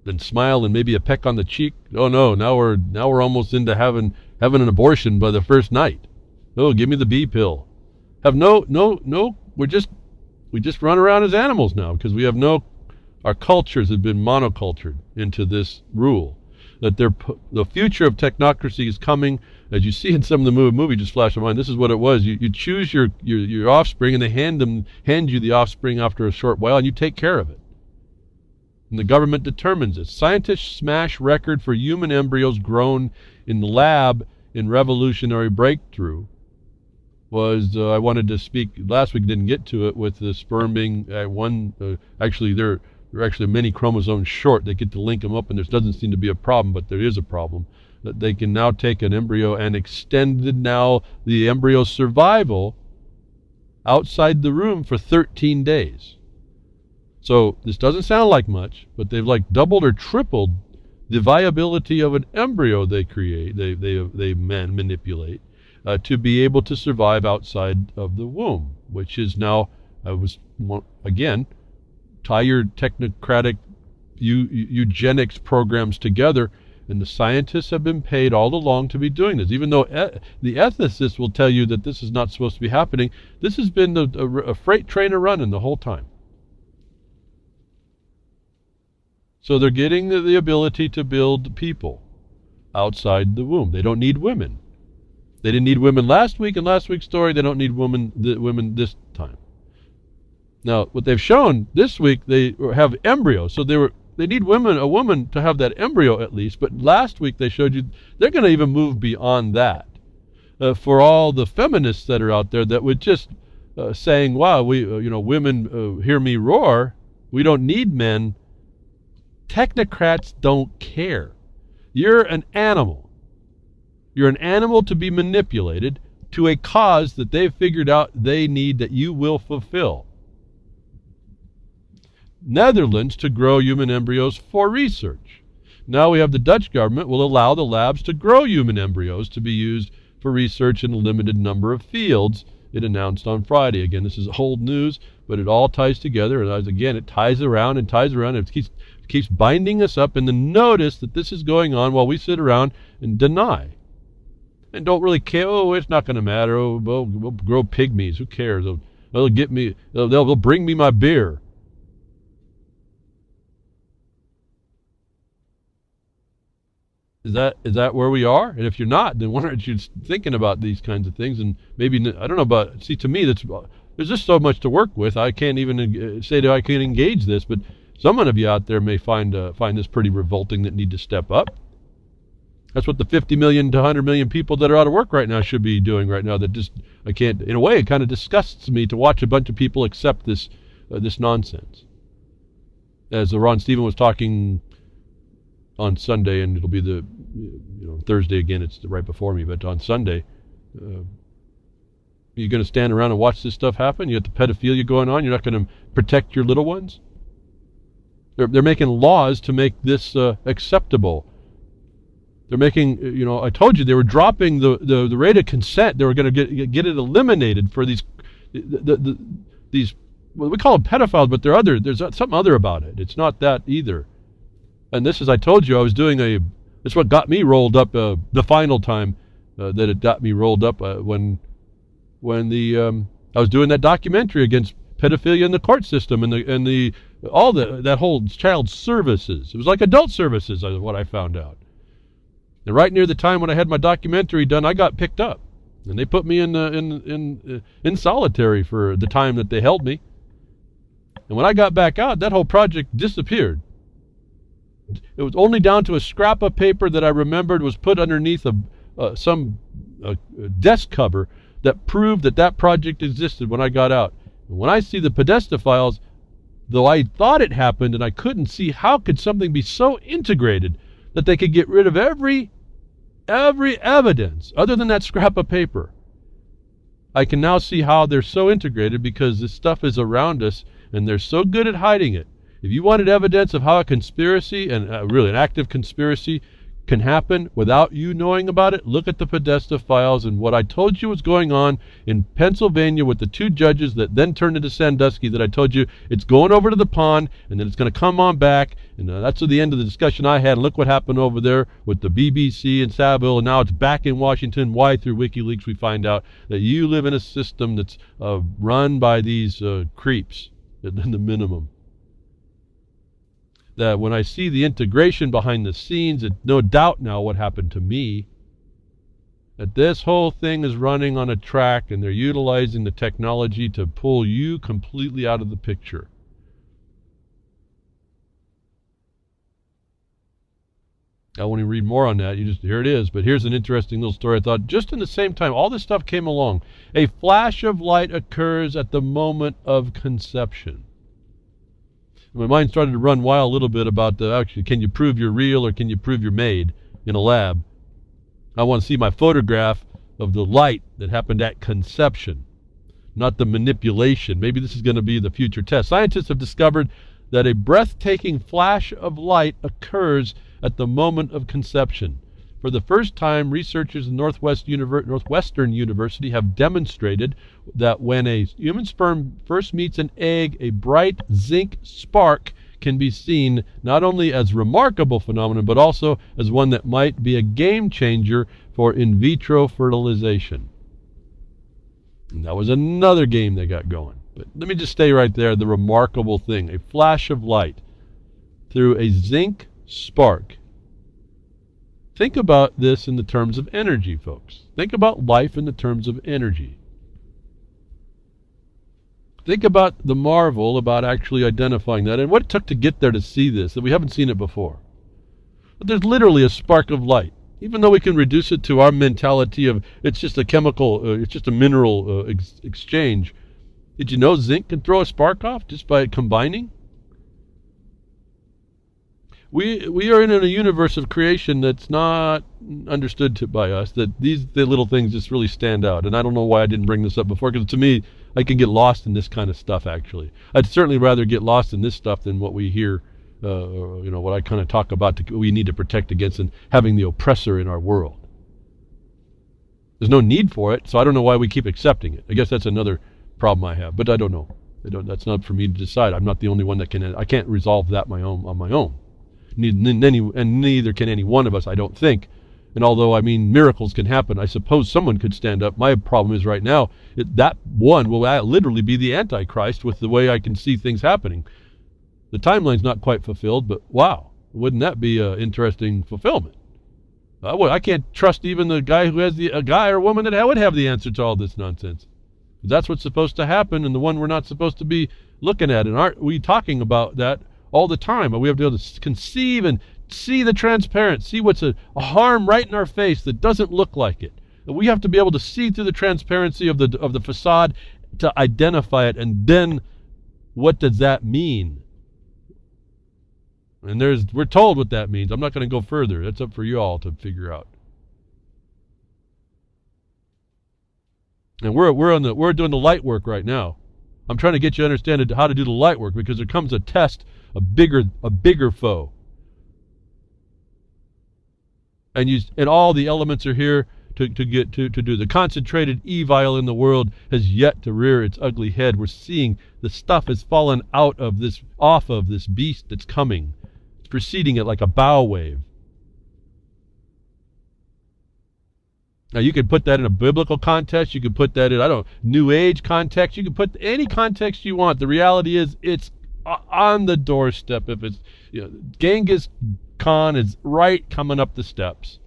than smile and maybe a peck on the cheek. Oh no, now we're almost into having an abortion by the first night. No, give me the B pill. We just run around as animals now because we have our cultures have been monocultured into this rule that the future of technocracy is coming. As you see in some of the movie just flash of mind, this is what it was. You choose your offspring, and they hand you the offspring after a short while, and you take care of it. And the government determines it. Scientists smash record for human embryos grown in the lab in revolutionary breakthrough. I wanted to speak last week, didn't get to it, with the sperm being actually they're actually many chromosomes short. They get to link them up, and there doesn't seem to be a problem, but there is a problem. That they can now take an embryo and extended now the embryo's survival outside the room for 13 days. So this doesn't sound like much, but they've doubled or tripled the viability of an embryo they create, they manipulate, to be able to survive outside of the womb, which is now, again, tie your technocratic eugenics programs together. And the scientists have been paid all along to be doing this. Even though the ethicists will tell you that this is not supposed to be happening, this has been a freight train running the whole time. So they're getting the ability to build people outside the womb. They don't need women. They didn't need women last week in last week's story. They don't need women this time. Now, what they've shown this week, they have embryos. So they need a woman to have that embryo at least. But last week they showed you they're going to even move beyond that. For all the feminists that are out there that would just saying, "Wow, women hear me roar. We don't need men." Technocrats don't care. You're an animal. You're an animal to be manipulated to a cause that they've figured out they need that you will fulfill. Netherlands to grow human embryos for research. Now we have the Dutch government will allow the labs to grow human embryos to be used for research in a limited number of fields it announced on Friday. Again, this is old news, but it all ties together. And again, it ties around and ties around. And it keeps binding us up in the notice that this is going on while we sit around and deny. And don't really care. Oh, it's not going to matter. Oh, we'll grow pygmies. Who cares? They'll get me. They'll bring me my beer. Is that where we are? And if you're not, then why aren't you thinking about these kinds of things? And maybe, I don't know about, see, to me, there's just so much to work with. I can't even say that I can engage this, but some of you out there may find this pretty revolting that need to step up. That's what the 50 million to 100 million people that are out of work right now should be doing right now. That just, I can't, in a way, it kind of disgusts me to watch a bunch of people accept this nonsense. As Ron Stephen was talking on Sunday, and it'll be Thursday again, it's right before me, but on Sunday, you're going to stand around and watch this stuff happen? You got the pedophilia going on, you're not going to protect your little ones? They're making laws to make this acceptable. They're making, I told you they were dropping the rate of consent. They were going to get it eliminated for these, well, we call them pedophiles, but there's something other about it. It's not that either. And this is, I told you, I was doing this is what got me rolled up the final time that it got me rolled up when I was doing that documentary against pedophilia in the court system and that whole child services. It was like adult services, is what I found out. And right near the time when I had my documentary done, I got picked up, and they put me in solitary for the time that they held me. And when I got back out, that whole project disappeared. It was only down to a scrap of paper that I remembered was put underneath some desk cover that proved that project existed when I got out. And when I see the Podesta files, though I thought it happened, and I couldn't see how could something be so integrated that they could get rid of every evidence other than that scrap of paper. I can now see how they're so integrated, because this stuff is around us and they're so good at hiding it. If you wanted evidence of how a conspiracy, and really an active conspiracy, can happen without you knowing about it, look at the Podesta files and what I told you was going on in Pennsylvania with the two judges that then turned into Sandusky, that I told you it's going over to the pond and then it's going to come on back. And that's the end of the discussion I had. And look what happened over there with the BBC and Saville, and now it's back in Washington. Why? Through WikiLeaks we find out that you live in a system that's run by these creeps at the minimum. That when I see the integration behind the scenes, it's no doubt now what happened to me. That this whole thing is running on a track, and they're utilizing the technology to pull you completely out of the picture. I won't even read more on that. Here it is. But here's an interesting little story. I thought just in the same time all this stuff came along, a flash of light occurs at the moment of conception. My mind started to run wild a little bit about actually, can you prove you're real or can you prove you're made in a lab? I want to see my photograph of the light that happened at conception, not the manipulation. Maybe this is going to be the future test. Scientists have discovered that a breathtaking flash of light occurs at the moment of conception. For the first time, researchers at Northwestern University have demonstrated that when a human sperm first meets an egg, a bright zinc spark can be seen not only as a remarkable phenomenon, but also as one that might be a game changer for in vitro fertilization. And that was another game they got going. But let me just stay right there, the remarkable thing, a flash of light through a zinc spark. Think about this in the terms of energy, folks. Think about life in the terms of energy. Think about the marvel about actually identifying that and what it took to get there to see this, that we haven't seen it before. But there's literally a spark of light. Even though we can reduce it to our mentality of it's just a chemical, it's just a mineral exchange. Did you know zinc can throw a spark off just by combining? We are in a universe of creation that's not understood by us, that the little things just really stand out. And I don't know why I didn't bring this up before, because to me, I can get lost in this kind of stuff, actually. I'd certainly rather get lost in this stuff than what we hear, what I kind of talk about we need to protect against and having the oppressor in our world. There's no need for it, so I don't know why we keep accepting it. I guess that's another problem I have, but I don't know. That's not for me to decide. I'm not the only one that can. I can't resolve that on my own. Neither can any one of us, I don't think. And although, miracles can happen, I suppose someone could stand up. My problem is right now, that one will literally be the Antichrist with the way I can see things happening. The timeline's not quite fulfilled, but wow, wouldn't that be an interesting fulfillment? I can't trust even the guy who has a guy or woman that would have the answer to all this nonsense. That's what's supposed to happen, and the one we're not supposed to be looking at. And aren't we talking about that all the time? We have to be able to conceive and see the transparent, see what's a harm right in our face that doesn't look like it. We have to be able to see through the transparency of the facade to identify it, and then what does that mean? And we're told what that means. I'm not going to go further. That's up for you all to figure out. And we're doing the light work right now. I'm trying to get you to understand how to do the light work, because there comes a test, a bigger foe. And all the elements are here to do. The concentrated evil in the world has yet to rear its ugly head. We're seeing the stuff has fallen off of this beast that's coming. It's preceding it like a bow wave. Now you could put that in a biblical context. You could put that in, New Age context. You could put any context you want. The reality is it's on the doorstep. If it's, Genghis Khan is right coming up the steps.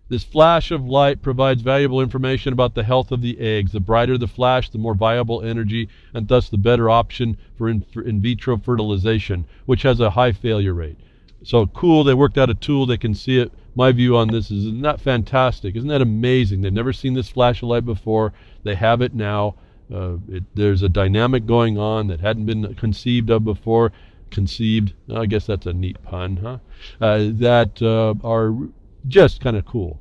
This flash of light provides valuable information about the health of the eggs. The brighter the flash, the more viable energy, and thus the better option for in vitro fertilization, which has a high failure rate. So cool, they worked out a tool, they can see it. My view on this is, isn't that fantastic? Isn't that amazing? They've never seen this flash of light before. They have it now. There's a dynamic going on that hadn't been conceived of before. I guess that's a neat pun, huh? That are just kind of cool.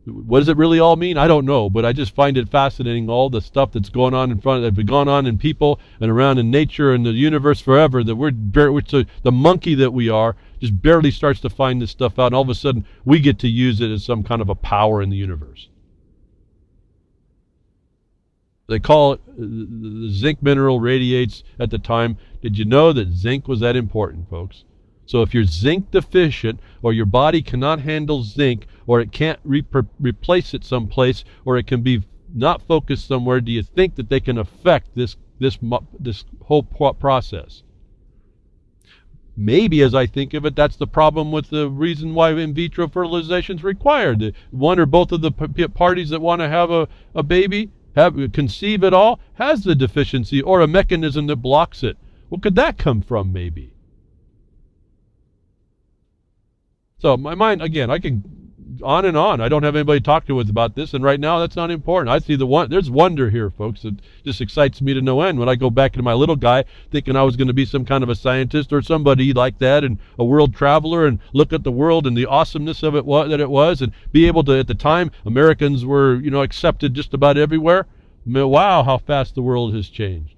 What does it really all mean? I don't know, but I just find it fascinating, all the stuff that's going on that's been going on in people and around in nature and the universe forever, that we're the monkey that we are just barely starts to find this stuff out, and all of a sudden we get to use it as some kind of a power in the universe. They call it, the zinc mineral radiates at the time. Did you know that zinc was that important, folks? So if you're zinc deficient, or your body cannot handle zinc, or it can't replace it someplace, or it can be not focused somewhere, do you think that they can affect this whole process? Maybe, as I think of it, that's the problem with the reason why in vitro fertilization is required. One or both of the parties that want to have a baby, conceive it all, has the deficiency or a mechanism that blocks it. What could that come from, maybe? So my mind, again, I can on and on. I don't have anybody to talk to about this, and right now that's not important. I see there's wonder here, folks. It just excites me to no end when I go back into my little guy thinking I was going to be some kind of a scientist or somebody like that, and a world traveler, and look at the world and the awesomeness of it and be able to, at the time, Americans were, accepted just about everywhere. Wow, how fast the world has changed.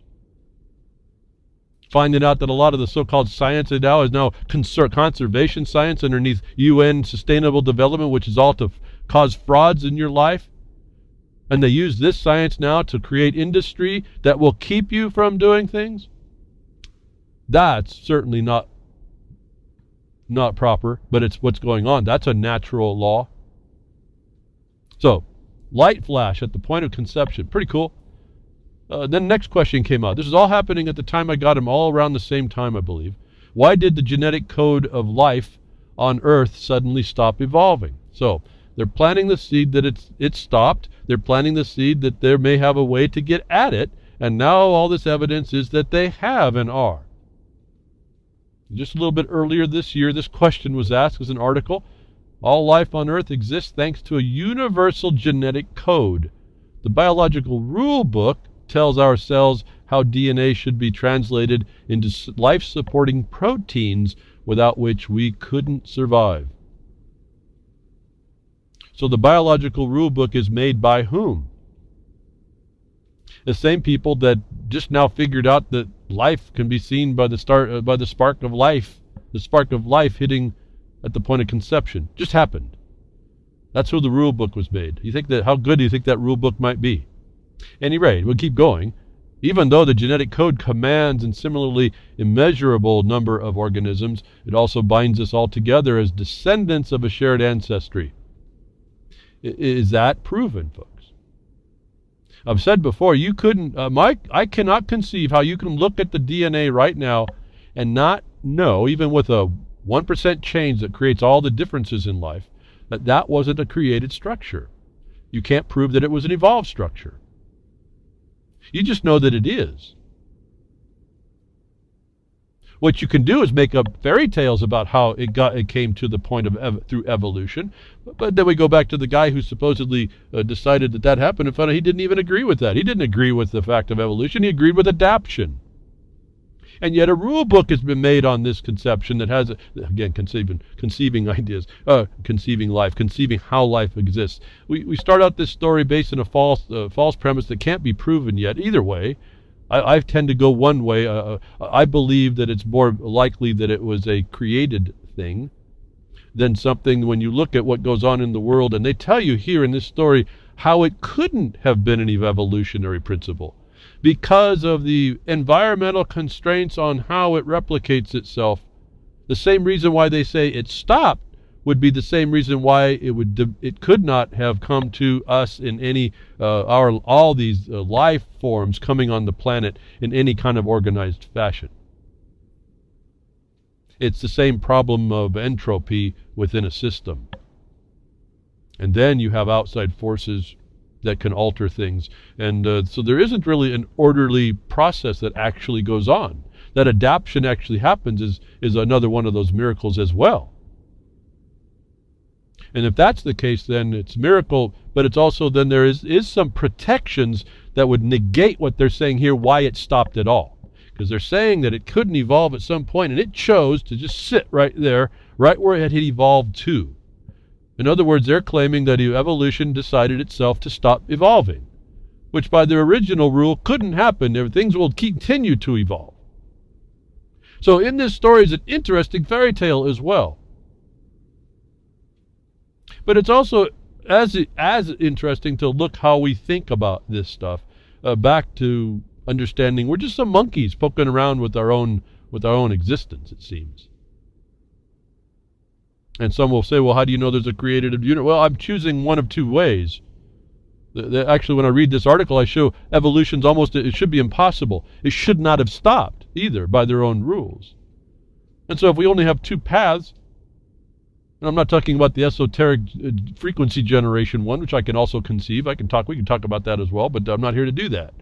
Finding out that a lot of the so-called science now is conservation science underneath UN Sustainable Development, which is all to cause frauds in your life. And they use this science now to create industry that will keep you from doing things. That's certainly not proper, but it's what's going on. That's a natural law. So, light flash at the point of conception. Pretty cool. Then the next question came out. This is all happening at the time I got them, all around the same time, I believe. Why did the genetic code of life on Earth suddenly stop evolving? So they're planting the seed that it stopped. They're planting the seed that there may have a way to get at it. And now all this evidence is that they have and are. Just a little bit earlier this year, this question was asked as an article. All life on Earth exists thanks to a universal genetic code. The biological rule book tells our cells how DNA should be translated into life-supporting proteins without which we couldn't survive. So the biological rule book is made by whom? The same people that just now figured out that life can be seen by the spark of life, the spark of life hitting at the point of conception. Just happened. That's who the rule book was made. You think that, how good do you think that rule book might be? Any rate, we'll keep going. Even though the genetic code commands a similarly immeasurable number of organisms, it also binds us all together as descendants of a shared ancestry. Is that proven, folks? I've said before, you couldn't, I cannot conceive how you can look at the DNA right now and not know, even with a 1% change that creates all the differences in life, that that wasn't a created structure. You can't prove that it was an evolved structure. You just know that it is. What you can do is make up fairy tales about how it came to the point of through evolution. But then we go back to the guy who supposedly decided that happened and found out he didn't even agree with that. He didn't agree with the fact of evolution. He agreed with adaptation. And yet a rule book has been made on this conception that has, again, conceiving ideas, conceiving life, conceiving how life exists. We start out this story based on a false premise that can't be proven yet. Either way, I tend to go one way. I believe that it's more likely that it was a created thing than something when you look at what goes on in the world. And they tell you here in this story how it couldn't have been an evolutionary principle, because of the environmental constraints on how it replicates itself. The same reason why they say it stopped would be the same reason why it could not have come to us in any all these life forms coming on the planet in any kind of organized fashion. It's the same problem of entropy within a system. And then you have outside forces that can alter things. And so there isn't really an orderly process that actually goes on. That adaptation actually happens is another one of those miracles as well. And if that's the case, then it's a miracle, but it's also then there is some protections that would negate what they're saying here, why it stopped at all. Because they're saying that it couldn't evolve at some point, and it chose to just sit right there, right where it had evolved to. In other words, they're claiming that evolution decided itself to stop evolving, which by their original rule couldn't happen. Things will continue to evolve. So in this story is an interesting fairy tale as well. But it's also as interesting to look how we think about this stuff, back to understanding we're just some monkeys poking around with our own existence, it seems. And some will say, well, how do you know there's a created unit? Well, I'm choosing one of two ways. Actually, when I read this article, I show evolution's it should be impossible. It should not have stopped either by their own rules. And so if we only have two paths, and I'm not talking about the esoteric frequency generation one, which I can also conceive. We can talk about that as well, but I'm not here to do that.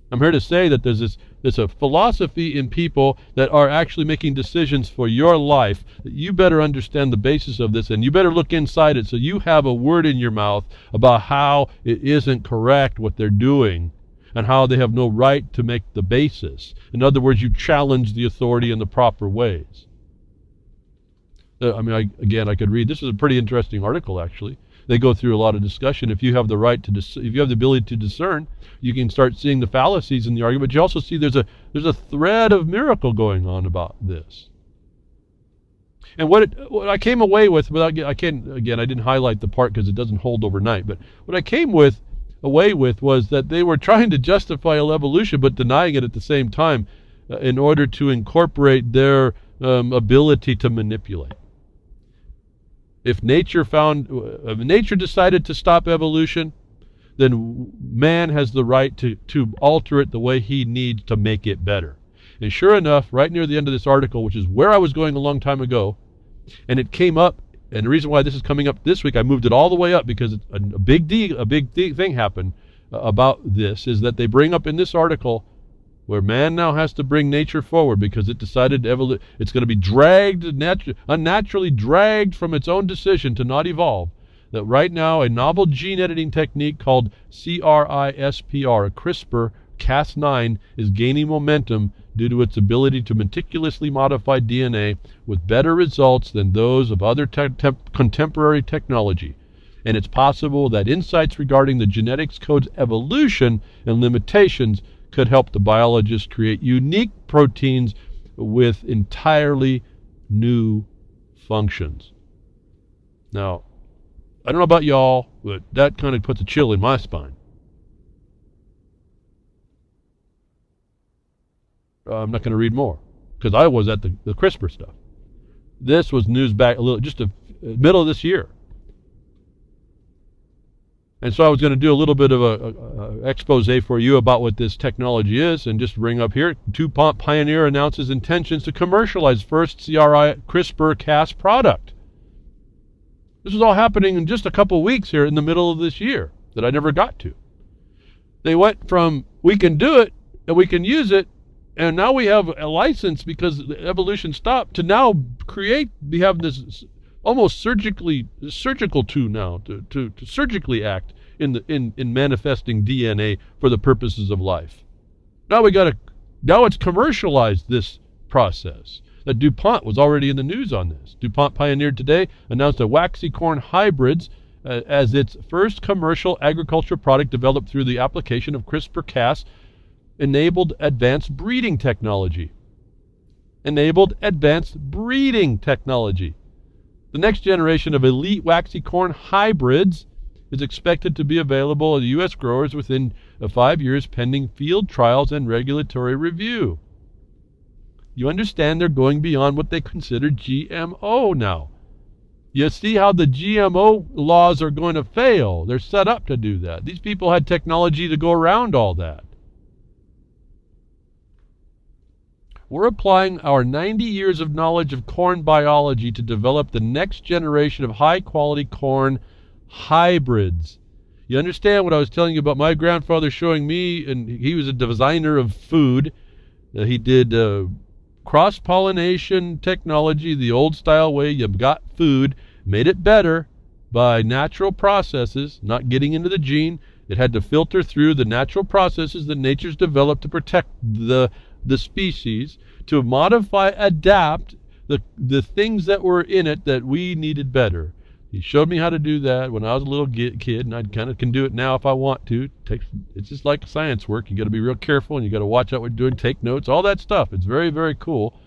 I'm here to say that there's a philosophy in people that are actually making decisions for your life, that you better understand the basis of this, and you better look inside it so you have a word in your mouth about how it isn't correct what they're doing and how they have no right to make the basis. In other words, you challenge the authority in the proper ways. I could read. This is a pretty interesting article, actually. They go through a lot of discussion. If you have the right to, if you have the ability to discern, you can start seeing the fallacies in the argument. But you also see there's a thread of miracle going on about this. And what I came away with, I didn't highlight the part because it doesn't hold overnight. But what I came away with was that they were trying to justify evolution, but denying it at the same time, in order to incorporate their ability to manipulate. If nature decided to stop evolution, then man has the right to alter it the way he needs to make it better. And sure enough, right near the end of this article, which is where I was going a long time ago, and it came up, and the reason why this is coming up this week, I moved it all the way up because a big thing happened about this, is that they bring up in this article where man now has to bring nature forward because it decided it's going to be unnaturally dragged from its own decision to not evolve. That right now a novel gene editing technique called CRISPR, Cas9, is gaining momentum due to its ability to meticulously modify DNA with better results than those of other contemporary technology. And it's possible that insights regarding the genetics code's evolution and limitations could help the biologists create unique proteins with entirely new functions. Now, I don't know about y'all, but that kind of puts a chill in my spine. I'm not going to read more because I was at the CRISPR stuff. This was news back just the middle of this year. And so I was going to do a little bit of a expose for you about what this technology is, and just bring up here, DuPont Pioneer announces intentions to commercialize first CRI CRISPR-Cas product. This was all happening in just a couple weeks here in the middle of this year that I never got to. They went from we can do it and we can use it, and now we have a license because the evolution stopped, to now we have this almost surgical tool now to surgically act in manifesting DNA for the purposes of life. Now it's commercialized, this process. That DuPont was already in the news on this. DuPont Pioneer today announced a waxy corn hybrids as its first commercial agriculture product developed through the application of CRISPR-Cas enabled advanced breeding technology. The next generation of elite waxy corn hybrids is expected to be available to U.S. growers within 5 years, pending field trials and regulatory review. You understand they're going beyond what they consider GMO now. You see how the GMO laws are going to fail. They're set up to do that. These people had technology to go around all that. We're applying our 90 years of knowledge of corn biology to develop the next generation of high-quality corn hybrids. You understand what I was telling you about my grandfather showing me, and he was a designer of food. He did cross-pollination technology, the old-style way. You got food, made it better by natural processes, not getting into the gene. It had to filter through the natural processes that nature's developed to protect the species, to modify, adapt the things that were in it that we needed better. He showed me how to do that when I was a little kid, and I kind of can do it now if I want to. It's just like science work. You got to be real careful, and you got to watch out what you're doing, take notes, all that stuff. It's very, very cool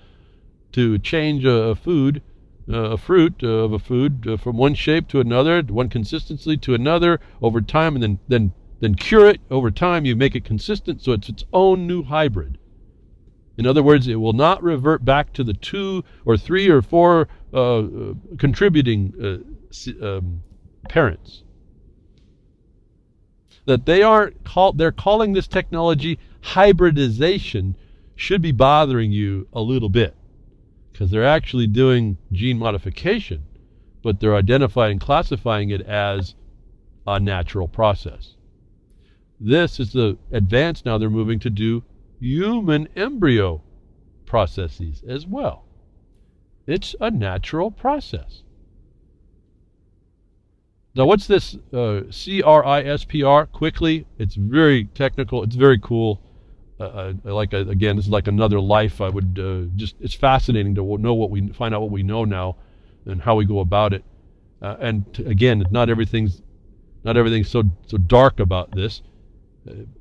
to change a fruit from one shape to another, one consistency to another over time, and then cure it over time. You make it consistent so it's its own new hybrid. In other words, it will not revert back to the 2 or 3 or 4 contributing parents. That they're calling this technology hybridization should be bothering you a little bit, because they're actually doing gene modification, but they're identifying and classifying it as a natural process. This is the advance now they're moving to do human embryo processes as well. It's a natural process. Now, what's this CRISPR? Quickly, it's very technical. It's very cool. Again, this is like another life. I would it's fascinating to find out what we know now and how we go about it. Again, not everything's so dark about this.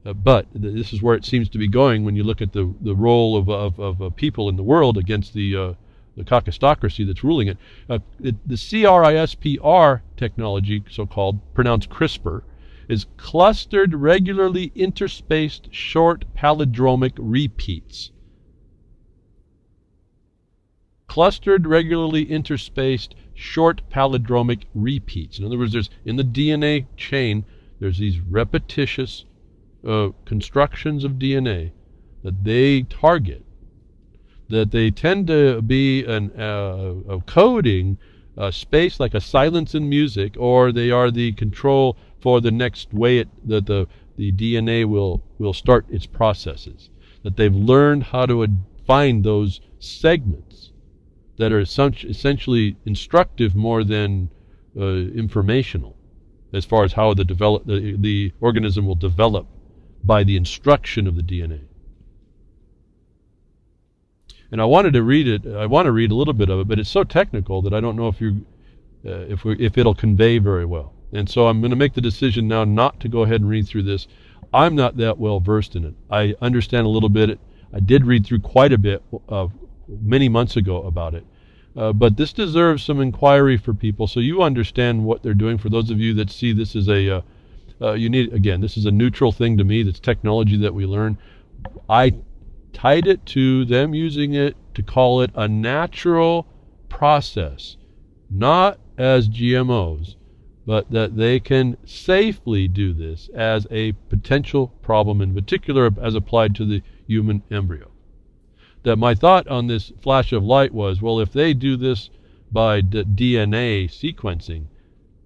But this is where it seems to be going when you look at the role of people in the world against the caucustocracy that's ruling it. The CRISPR technology, so-called, pronounced CRISPR, is clustered regularly interspaced short palindromic repeats. Clustered regularly interspaced short palindromic repeats. In other words, in the DNA chain, there's these repetitious constructions of DNA that they target, that they tend to be a coding space like a silence in music, or they are the control for the next way that the DNA will start its processes. That they've learned how to find those segments that are essentially instructive more than informational, as far as how the organism will develop by the instruction of the DNA. And I wanted to read it. I want to read a little bit of it, but it's so technical that I don't know if it'll convey very well. And so I'm going to make the decision now not to go ahead and read through this. I'm not that well versed in it. I understand a little bit. I did read through quite a bit many months ago about it, But this deserves some inquiry for people, so you understand what they're doing. For those of you that see this as this is a neutral thing to me. That's technology that we learn. I tied it to them using it to call it a natural process, not as GMOs, but that they can safely do this as a potential problem, in particular as applied to the human embryo. That my thought on this flash of light was, well, if they do this by DNA sequencing,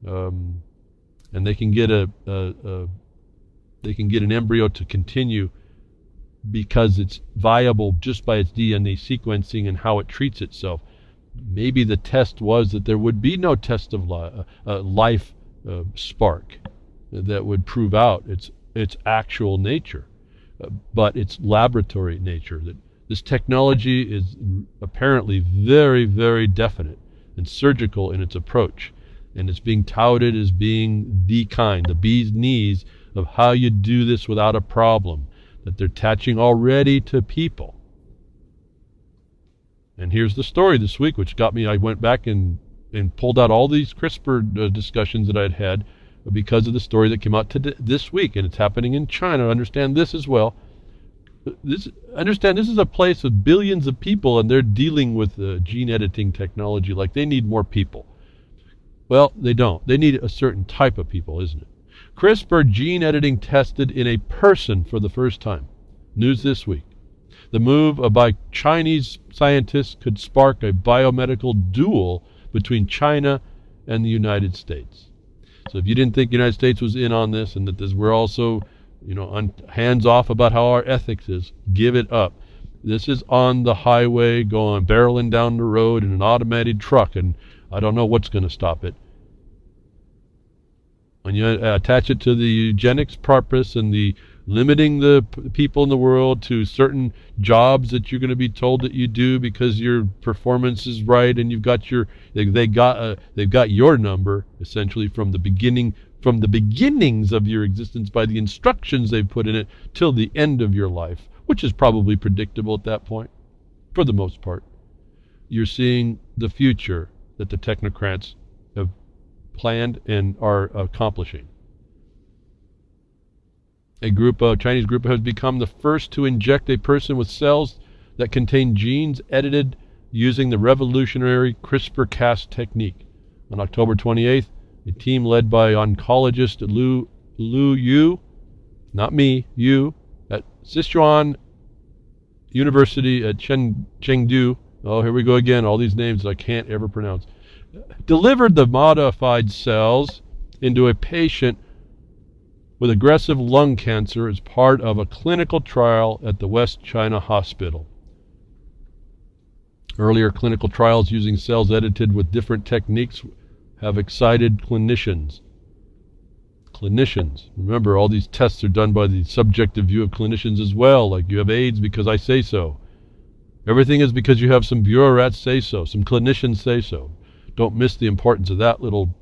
and they can get an embryo to continue because it's viable just by its DNA sequencing and how it treats itself. Maybe the test was that there would be no test of life spark that would prove out its actual nature, but its laboratory nature. That this technology is apparently very, very definite and surgical in its approach, and it's being touted as being the bee's knees of how you do this without a problem, that they're attaching already to people. And here's the story this week, which got me, I went back and pulled out all these CRISPR discussions that I'd had because of the story that came out this week, and it's happening in China. Understand this as well. This is a place with billions of people, and they're dealing with gene editing technology like they need more people. Well, they don't. They need a certain type of people, isn't it? CRISPR gene editing tested in a person for the first time. News this week. The move by Chinese scientists could spark a biomedical duel between China and the United States. So if you didn't think the United States was in on this, and that we're also, hands off about how our ethics is, give it up. This is on the highway, barreling down the road in an automated truck, and I don't know what's going to stop it. When you attach it to the eugenics purpose and the limiting the people in the world to certain jobs that you're going to be told that you do because your performance is right, and they've got your number essentially from the beginnings of your existence by the instructions they've put in it till the end of your life, which is probably predictable at that point for the most part. You're seeing the future that the technocrats have planned and are accomplishing. A Chinese group has become the first to inject a person with cells that contain genes edited using the revolutionary CRISPR-Cas technique. On October 28th, a team led by oncologist Lu Yu, not me, Yu, at Sichuan University at Chengdu, oh, here we go again, all these names that I can't ever pronounce, delivered the modified cells into a patient with aggressive lung cancer as part of a clinical trial at the West China Hospital. Earlier clinical trials using cells edited with different techniques have excited clinicians. Remember, all these tests are done by the subjective view of clinicians as well, like you have AIDS because I say so. Everything is because you have some bureaucrats say so, some clinicians say so. Don't miss the importance of that little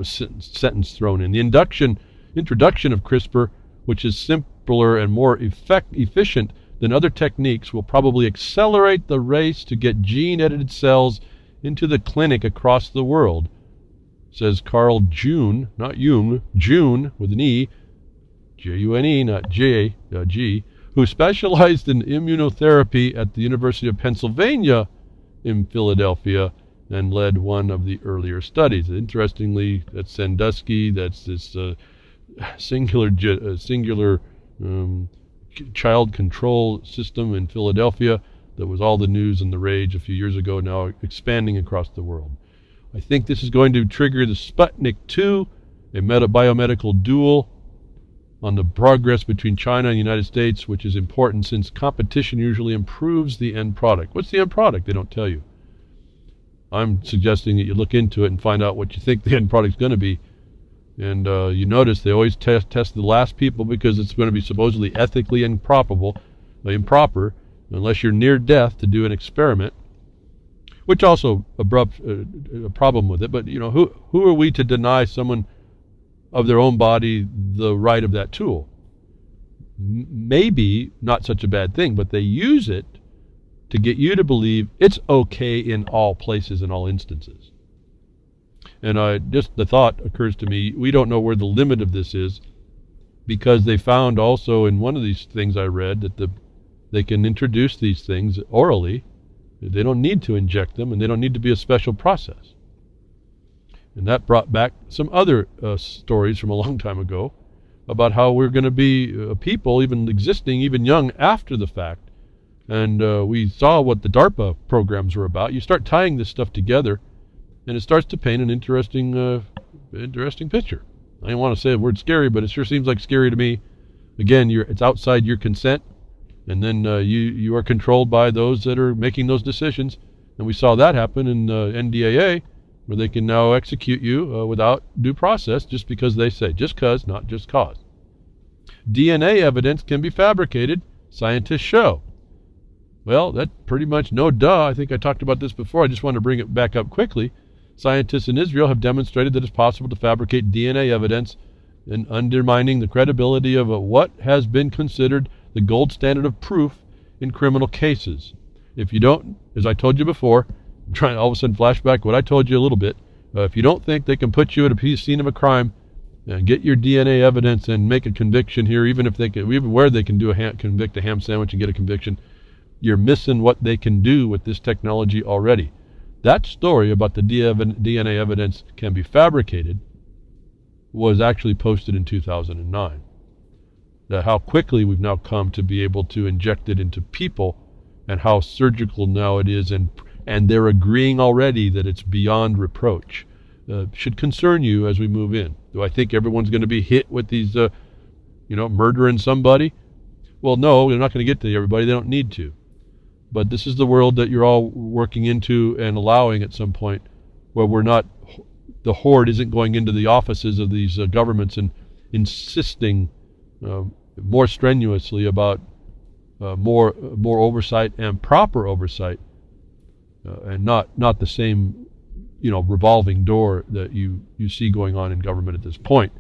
sentence thrown in. The introduction of CRISPR, which is simpler and more efficient than other techniques, will probably accelerate the race to get gene-edited cells into the clinic across the world, says Carl June, not Jung, June with an E, June, not G, who specialized in immunotherapy at the University of Pennsylvania in Philadelphia and led one of the earlier studies. Interestingly, that's Sandusky, that's this singular child control system in Philadelphia that was all the news and the rage a few years ago, now expanding across the world. I think this is going to trigger the Sputnik 2, a biomedical duel on the progress between China and the United States, which is important since competition usually improves the end product. What's the end product? They don't tell you. I'm suggesting that you look into it and find out what you think the end product's going to be. And you notice they always test the last people because it's going to be supposedly ethically improper, unless you're near death to do an experiment, which also a problem with it. But who are we to deny someone of their own body the right of that tool? Maybe not such a bad thing, but they use it to get you to believe it's okay in all places and all instances. And the thought occurs to me, we don't know where the limit of this is, because they found also in one of these things I read that they can introduce these things orally. They don't need to inject them, and they don't need to be a special process. And that brought back some other stories from a long time ago about how we're going to be people, even existing, even young, after the fact. And we saw what the DARPA programs were about. You start tying this stuff together, and it starts to paint an interesting picture. I don't want to say the word scary, but it sure seems like scary to me. Again, it's outside your consent, and then you are controlled by those that are making those decisions. And we saw that happen in NDAA, where they can now execute you without due process just because they say, just cause, not just cause. DNA evidence can be fabricated, scientists show. Well, that's pretty much no duh. I think I talked about this before. I just want to bring it back up quickly. Scientists in Israel have demonstrated that it's possible to fabricate DNA evidence, and undermining the credibility of what has been considered the gold standard of proof in criminal cases. If you don't, as I told you before, I'm trying to all of a sudden flashback what I told you a little bit. If you don't think they can put you at a scene of a crime and get your DNA evidence and make a conviction here, even where they can convict a ham sandwich and get a conviction, you're missing what they can do with this technology already. That story about the DNA evidence can be fabricated was actually posted in 2009. How quickly we've now come to be able to inject it into people, and how surgical now it is, and they're agreeing already that it's beyond reproach. Should concern you as we move in. Do I think everyone's going to be hit with these, murdering somebody? Well, no, they're not going to get to everybody. They don't need to. But this is the world that you're all working into and allowing at some point, where the horde isn't going into the offices of these governments and insisting more strenuously about more oversight and proper oversight, and not the same revolving door that you see going on in government at this point.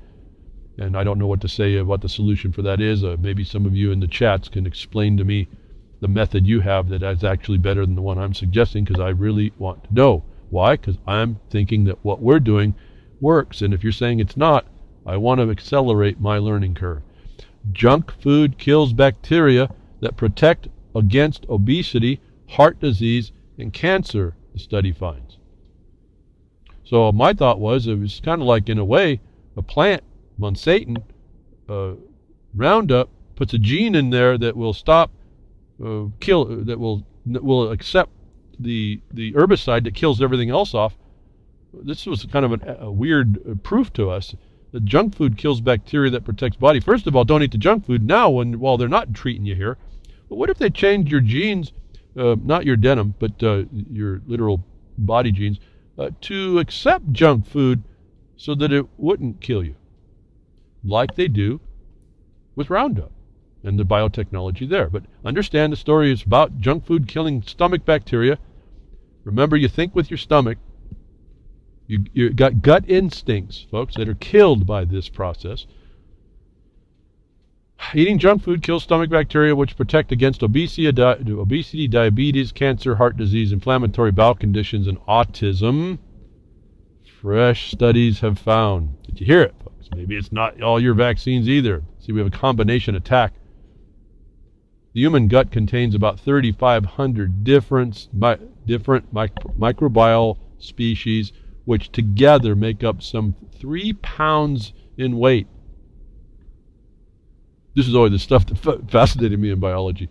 And I don't know what to say about the solution for that is. Maybe some of you in the chats can explain to me the method you have that is actually better than the one I'm suggesting, because I really want to know. Why? Because I'm thinking that what we're doing works, and if you're saying it's not, I want to accelerate my learning curve. Junk food kills bacteria that protect against obesity, heart disease, and cancer, the study finds. So my thought was, it was kind of like, in a way, a plant, Monsanto, Roundup, puts a gene in there that will stop that will accept the herbicide that kills everything else off. This was kind of a weird proof to us that junk food kills bacteria that protects body. First of all, don't eat the junk food now while they're not treating you here. But what if they changed your genes, not your denim, but your literal body genes, to accept junk food so that it wouldn't kill you, like they do with Roundup and the biotechnology there. But understand, the story is about junk food killing stomach bacteria. Remember, you think with your stomach. You got gut instincts, folks, that are killed by this process. Eating junk food kills stomach bacteria, which protect against obesity, diabetes, cancer, heart disease, inflammatory bowel conditions, and autism. Fresh studies have found. Did you hear it, folks? Maybe it's not all your vaccines either. See, we have a combination attack. The human gut contains about 3,500 different microbial species, which together make up some 3 pounds in weight. This is always the stuff that fascinated me in biology.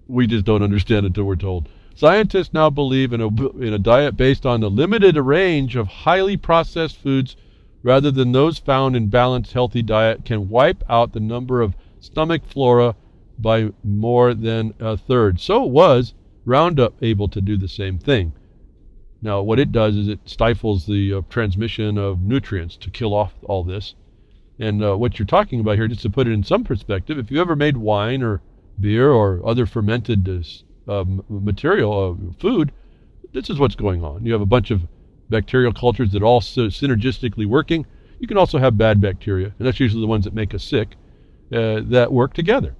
We just don't understand until we're told. Scientists now believe in a diet based on a limited range of highly processed foods rather than those found in balanced, healthy diet can wipe out the number of stomach flora by more than a third. So was Roundup able to do the same thing. Now, what it does is it stifles the transmission of nutrients to kill off all this. And what you're talking about here, just to put it in some perspective, if you ever made wine or beer or other fermented food, this is what's going on. You have a bunch of bacterial cultures that are all synergistically working. You can also have bad bacteria, and that's usually the ones that make us sick, that work together.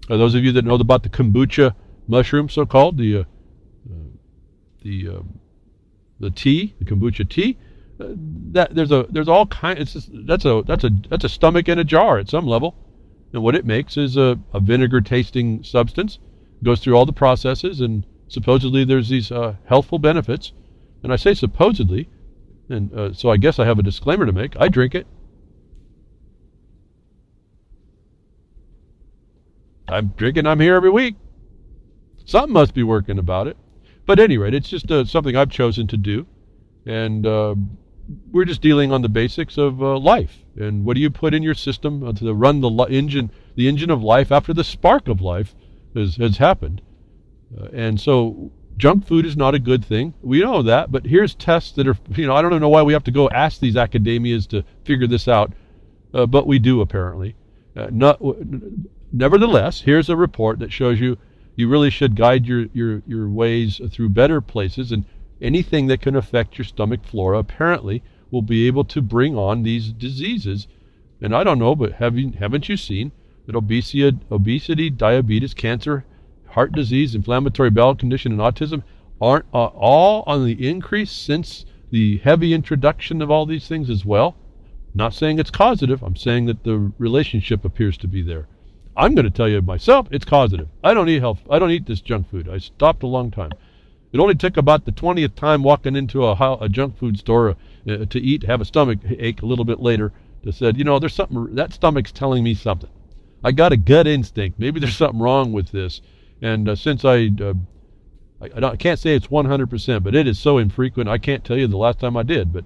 Those of you that know about the kombucha mushroom, so-called, the tea, the kombucha tea. That there's all kind. It's just, that's a stomach in a jar at some level, and what it makes is a vinegar tasting substance. Goes through all the processes, and supposedly there's these healthful benefits. And I say supposedly, and so I guess I have a disclaimer to make. I drink it. I'm drinking. I'm here every week. Something must be working about it. But at any rate, it's just something I've chosen to do, and we're just dealing on the basics of life. And what do you put in your system to run the engine of life after the spark of life has happened? And so junk food is not a good thing. We know that, but here's tests that are, I don't know why we have to go ask these academias to figure this out, but we do apparently. Nevertheless, here's a report that shows you really should guide your ways through better places, and anything that can affect your stomach flora apparently will be able to bring on these diseases. And I don't know, but haven't you seen that obesity, diabetes, cancer, heart disease, inflammatory bowel condition, and autism aren't all on the increase since the heavy introduction of all these things as well? Not saying it's causative. I'm saying that the relationship appears to be there. I'm going to tell you myself, it's causative. I don't eat this junk food. I stopped a long time. It only took about the 20th time walking into a junk food store to have a stomach ache a little bit later, that said, there's something, that stomach's telling me something. I got a gut instinct. Maybe there's something wrong with this. And since I can't say it's 100%, but it is so infrequent, I can't tell you the last time I did, but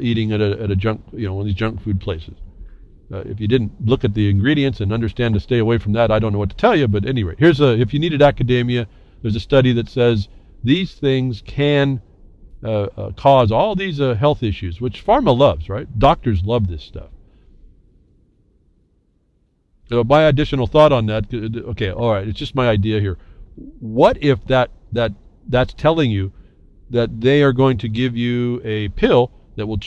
eating at a junk, one of these junk food places. If you didn't look at the ingredients and understand to stay away from that, I don't know what to tell you. But anyway, if you needed academia, there's a study that says these things can cause all these health issues, which pharma loves, right? Doctors love this stuff. So my additional thought on that, okay, all right, it's just my idea here. What if that's telling you that they are going to give you a pill that will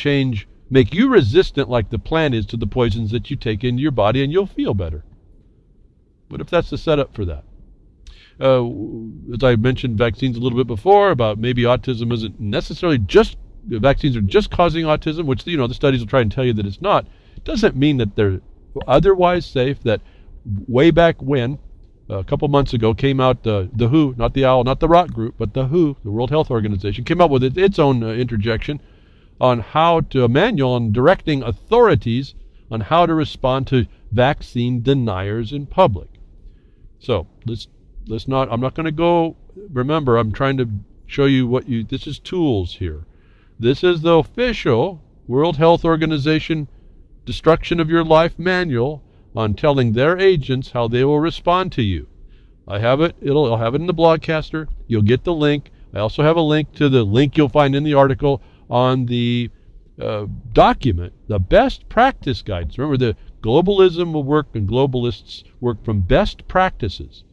make you resistant like the plant is to the poisons that you take into your body, and you'll feel better? What if that's the setup for that? As I mentioned vaccines a little bit before, about maybe autism isn't necessarily vaccines are just causing autism, which, the studies will try and tell you that it's not. It doesn't mean that they're otherwise safe. That way back when, a couple months ago, came out the WHO, not the OWL, not the ROT group, but the WHO, the World Health Organization, came up with its own interjection on a manual on directing authorities on how to respond to vaccine deniers in public. So I'm not going to go, remember, I'm trying to show you this is tools here. This is the official World Health Organization Destruction of Your Life manual on telling their agents how they will respond to you. I have it. I'll have it in the blogcaster. You'll get the link. I also have a link to the link you'll find in the article on the document, the best practice guidance. Remember, the globalism will work and globalists work from best practices.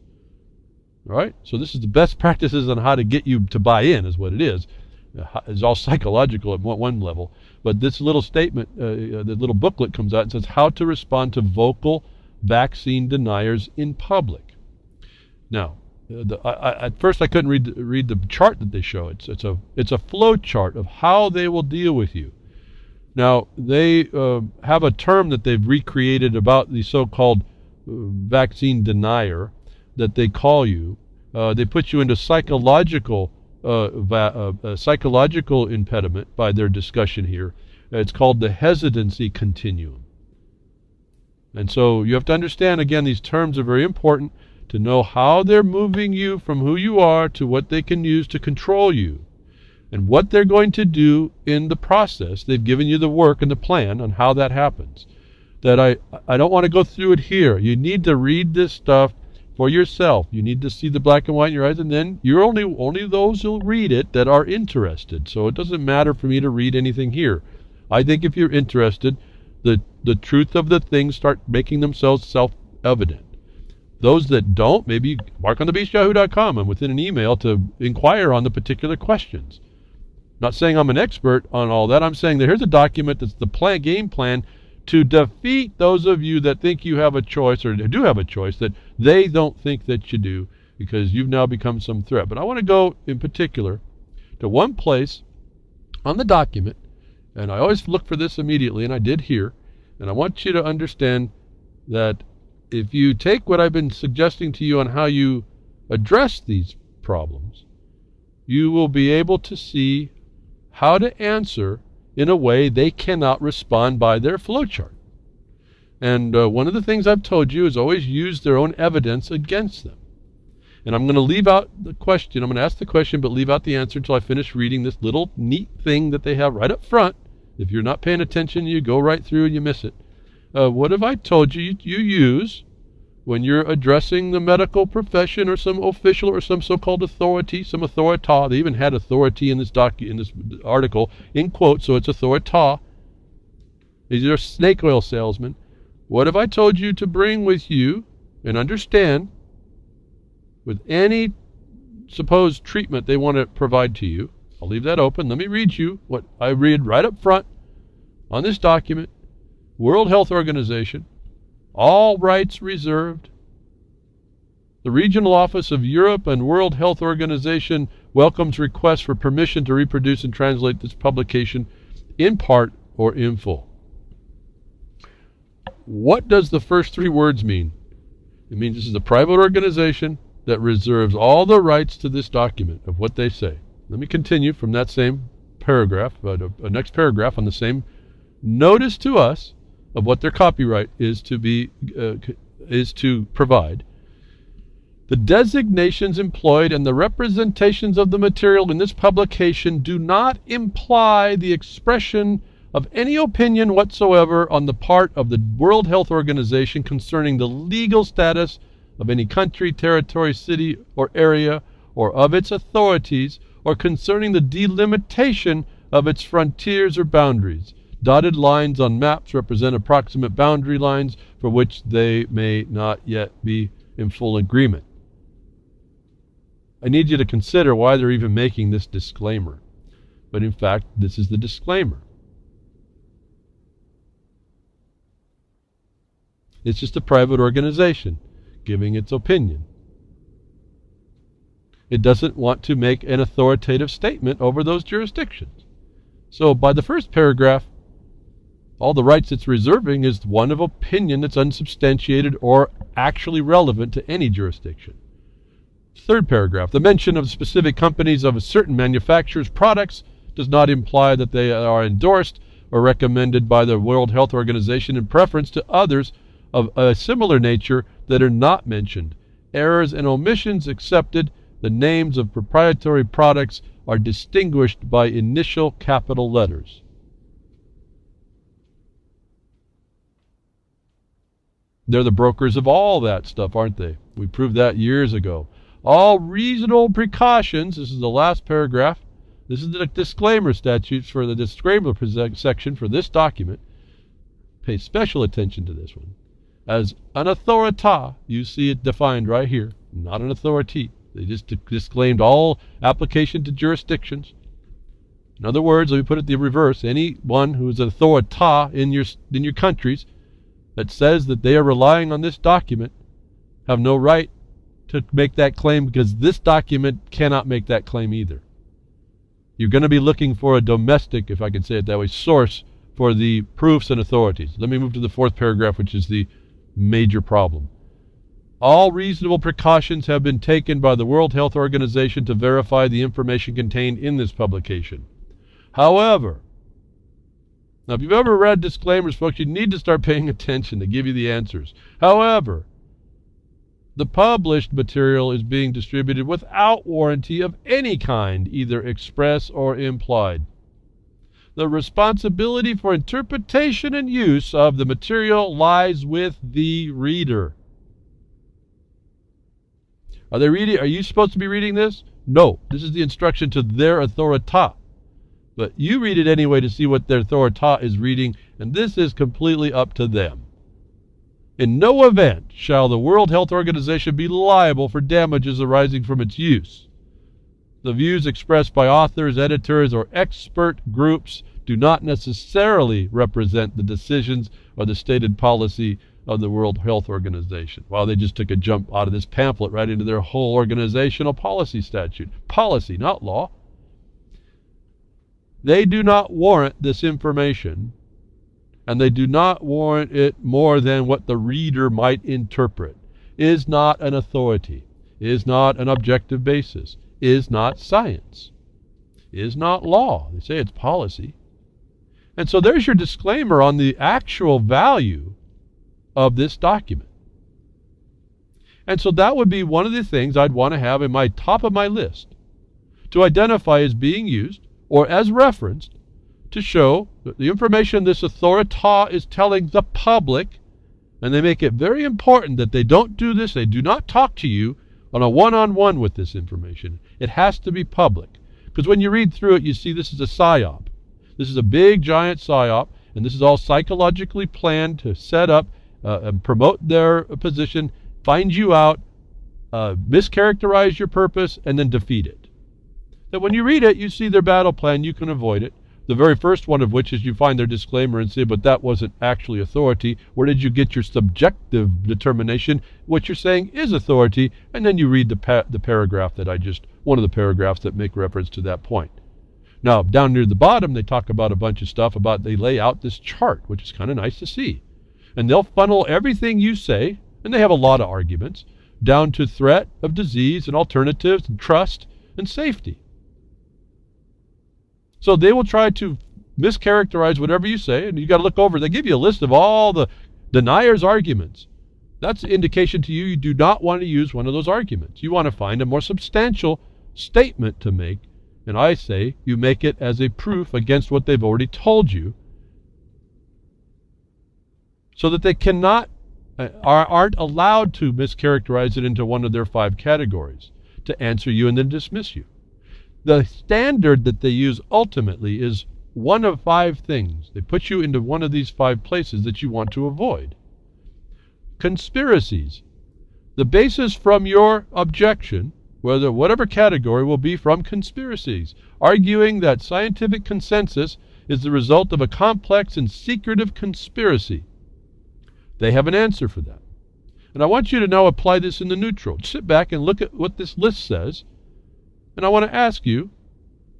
All right? So this is the best practices on how to get you to buy in, is what it is. It's all psychological at one level. But this little statement, the little booklet comes out and says how to respond to vocal vaccine deniers in public. Now, at first I couldn't read the chart that they show. It's a flow chart of how they will deal with you. Now, they have a term that they've recreated about the so-called vaccine denier that they call you. They put you into psychological impediment by their discussion here. It's called the hesitancy continuum. And so you have to understand, again, these terms are very important to know how they're moving you from who you are to what they can use to control you, and what they're going to do in the process. They've given you the work and the plan on how that happens. That I don't want to go through it here. You need to read this stuff for yourself. You need to see the black and white in your eyes, and then you're only those who'll read it that are interested. So it doesn't matter for me to read anything here. I think if you're interested, the truth of the things start making themselves self-evident. Those that don't, maybe mark on thebeastyahoo.com and within an email to inquire on the particular questions. Not saying I'm an expert on all that. I'm saying that here's a document that's the game plan to defeat those of you that think you have a choice, or do have a choice, that they don't think that you do, because you've now become some threat. But I want to go in particular to one place on the document, and I always look for this immediately, and I did here, and I want you to understand that if you take what I've been suggesting to you on how you address these problems, you will be able to see how to answer in a way they cannot respond by their flowchart. And one of the things I've told you is always use their own evidence against them. And I'm going to leave out the question. I'm going to ask the question, but leave out the answer until I finish reading this little neat thing that they have right up front. If you're not paying attention, you go right through and you miss it. What have I told you use when you're addressing the medical profession or some official or some so-called authority, some authorita? They even had authority in this article in quotes, so it's authorita. These are snake oil salesmen. What have I told you to bring with you and understand with any supposed treatment they want to provide to you? I'll leave that open. Let me read you what I read right up front on this document. World Health Organization, all rights reserved. The Regional Office of Europe and World Health Organization welcomes requests for permission to reproduce and translate this publication in part or in full. What does the first three words mean? It means this is a private organization that reserves all the rights to this document of what they say. Let me continue from that same paragraph, the next paragraph on the same notice to us of what their copyright is to provide. The designations employed and the representations of the material in this publication do not imply the expression of any opinion whatsoever on the part of the World Health Organization concerning the legal status of any country, territory, city, or area, or of its authorities, or concerning the delimitation of its frontiers or boundaries. Dotted lines on maps represent approximate boundary lines for which they may not yet be in full agreement. I need you to consider why they're even making this disclaimer. But in fact, this is the disclaimer. It's just a private organization giving its opinion. It doesn't want to make an authoritative statement over those jurisdictions. So by the first paragraph, all the rights it's reserving is one of opinion that's unsubstantiated or actually relevant to any jurisdiction. Third paragraph, the mention of specific companies of a certain manufacturer's products does not imply that they are endorsed or recommended by the World Health Organization in preference to others of a similar nature that are not mentioned. Errors and omissions accepted. The names of proprietary products are distinguished by initial capital letters. They're the brokers of all that stuff, aren't they? We proved that years ago. All reasonable precautions, this is the last paragraph, this is the disclaimer statutes for the disclaimer section for this document. Pay special attention to this one. As an authorita, you see it defined right here, not an authority. They just disclaimed all application to jurisdictions. In other words, let me put it the reverse. Anyone who is an authorita in your countries that says that they are relying on this document have no right to make that claim, because this document cannot make that claim either. You're going to be looking for a domestic, if I can say it that way, source for the proofs and authorities. Let me move to the fourth paragraph, which is the major problem. All reasonable precautions have been taken by the World Health Organization to verify the information contained in this publication. However, now if you've ever read disclaimers, folks, you need to start paying attention to give you the answers. However, the published material is being distributed without warranty of any kind, either express or implied. The responsibility for interpretation and use of the material lies with the reader. Are you supposed to be reading this? No. This is the instruction to their authorita. But you read it anyway to see what their authorita is reading, and this is completely up to them. In no event shall the World Health Organization be liable for damages arising from its use. The views expressed by authors, editors, or expert groups do not necessarily represent the decisions or the stated policy of the World Health Organization. Well, they just took a jump out of this pamphlet right into their whole organizational policy statute. Policy, not law. They do not warrant this information, and they do not warrant it more than what the reader might interpret. Is not an authority, is not an objective basis, is not science, is not law. They say it's policy. And so there's your disclaimer on the actual value of this document. And so that would be one of the things I'd want to have in my top of my list to identify as being used or as referenced to show that the information this authority is telling the public, and they make it very important that they don't do this, they do not talk to you on a one-on-one with this information. It has to be public. Because when you read through it, you see this is a psyop. This is a big, giant psyop, and this is all psychologically planned to set up and promote their position, find you out, mischaracterize your purpose, and then defeat it. That when you read it, you see their battle plan, you can avoid it. The very first one of which is you find their disclaimer and say, but that wasn't actually authority. Where did you get your subjective determination? What you're saying is authority. And then you read the paragraph one of the paragraphs that make reference to that point. Now, down near the bottom, they talk about a bunch of stuff they lay out this chart, which is kind of nice to see. And they'll funnel everything you say, and they have a lot of arguments, down to threat of disease and alternatives and trust and safety. So they will try to mischaracterize whatever you say, and you got to look over. They give you a list of all the deniers' arguments. That's an indication to you do not want to use one of those arguments. You want to find a more substantial statement to make, and I say you make it as a proof against what they've already told you, so that they aren't allowed to mischaracterize it into one of their 5 categories, to answer you and then dismiss you. The standard that they use ultimately is one of 5 things. They put you into one of these 5 places that you want to avoid. Conspiracies. The basis from your objection, whatever category, will be from conspiracies, arguing that scientific consensus is the result of a complex and secretive conspiracy. They have an answer for that. And I want you to now apply this in the neutral. Sit back and look at what this list says. And I want to ask you,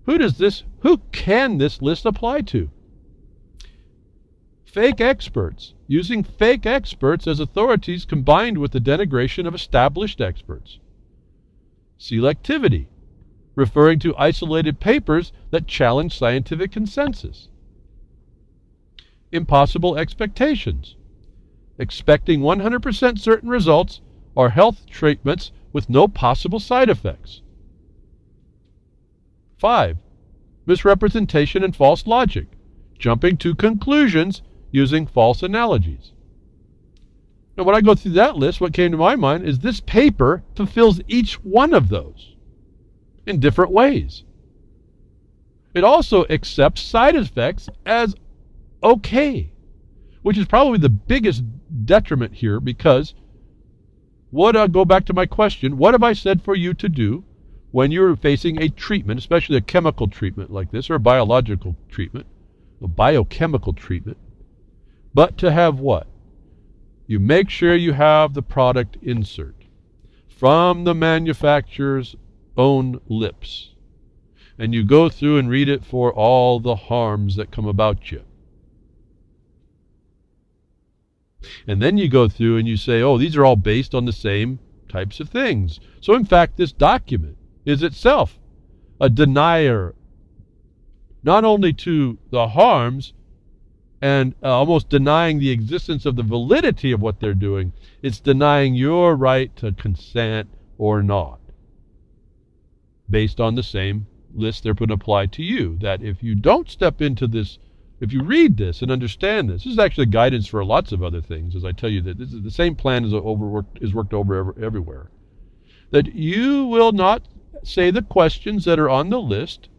who can this list apply to? Fake experts, using fake experts as authorities combined with the denigration of established experts. Selectivity, referring to isolated papers that challenge scientific consensus. Impossible expectations, expecting 100% certain results or health treatments with no possible side effects. 5. Misrepresentation and false logic, jumping to conclusions using false analogies. Now, when I go through that list, what came to my mind is this paper fulfills each one of those in different ways. It also accepts side effects as okay, which is probably the biggest detriment here, because go back to my question, what have I said for you to do when you're facing a treatment, especially a chemical treatment like this, or a biological treatment, a biochemical treatment, but to have what? You make sure you have the product insert from the manufacturer's own lips, and you go through and read it for all the harms that come about you. And then you go through and you say, oh, these are all based on the same types of things. So in fact, this document is itself a denier, not only to the harms and almost denying the existence of the validity of what they're doing, it's denying your right to consent or not, based on the same list they're going to apply to you. That if you don't step into this, if you read this and understand this is actually guidance for lots of other things, as I tell you that this is the same plan is worked over everywhere, that you will not say the questions that are on the list,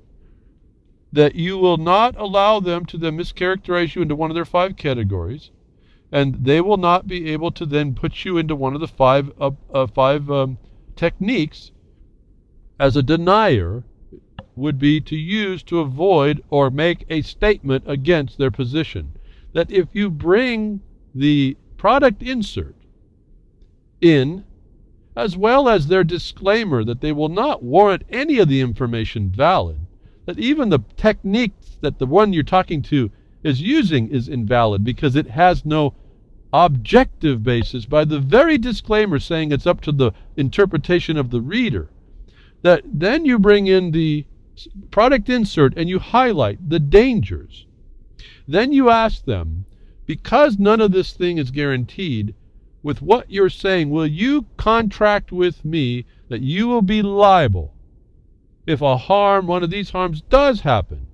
that you will not allow them to then mischaracterize you into one of their 5 categories, and they will not be able to then put you into one of the 5 techniques as a denier would be to use to avoid or make a statement against their position. That if you bring the product insert in, as well as their disclaimer that they will not warrant any of the information valid, that even the techniques that the one you're talking to is using is invalid because it has no objective basis by the very disclaimer saying it's up to the interpretation of the reader, that then you bring in the product insert and you highlight the dangers. Then you ask them, because none of this thing is guaranteed, with what you're saying, will you contract with me that you will be liable if one of these harms does happen?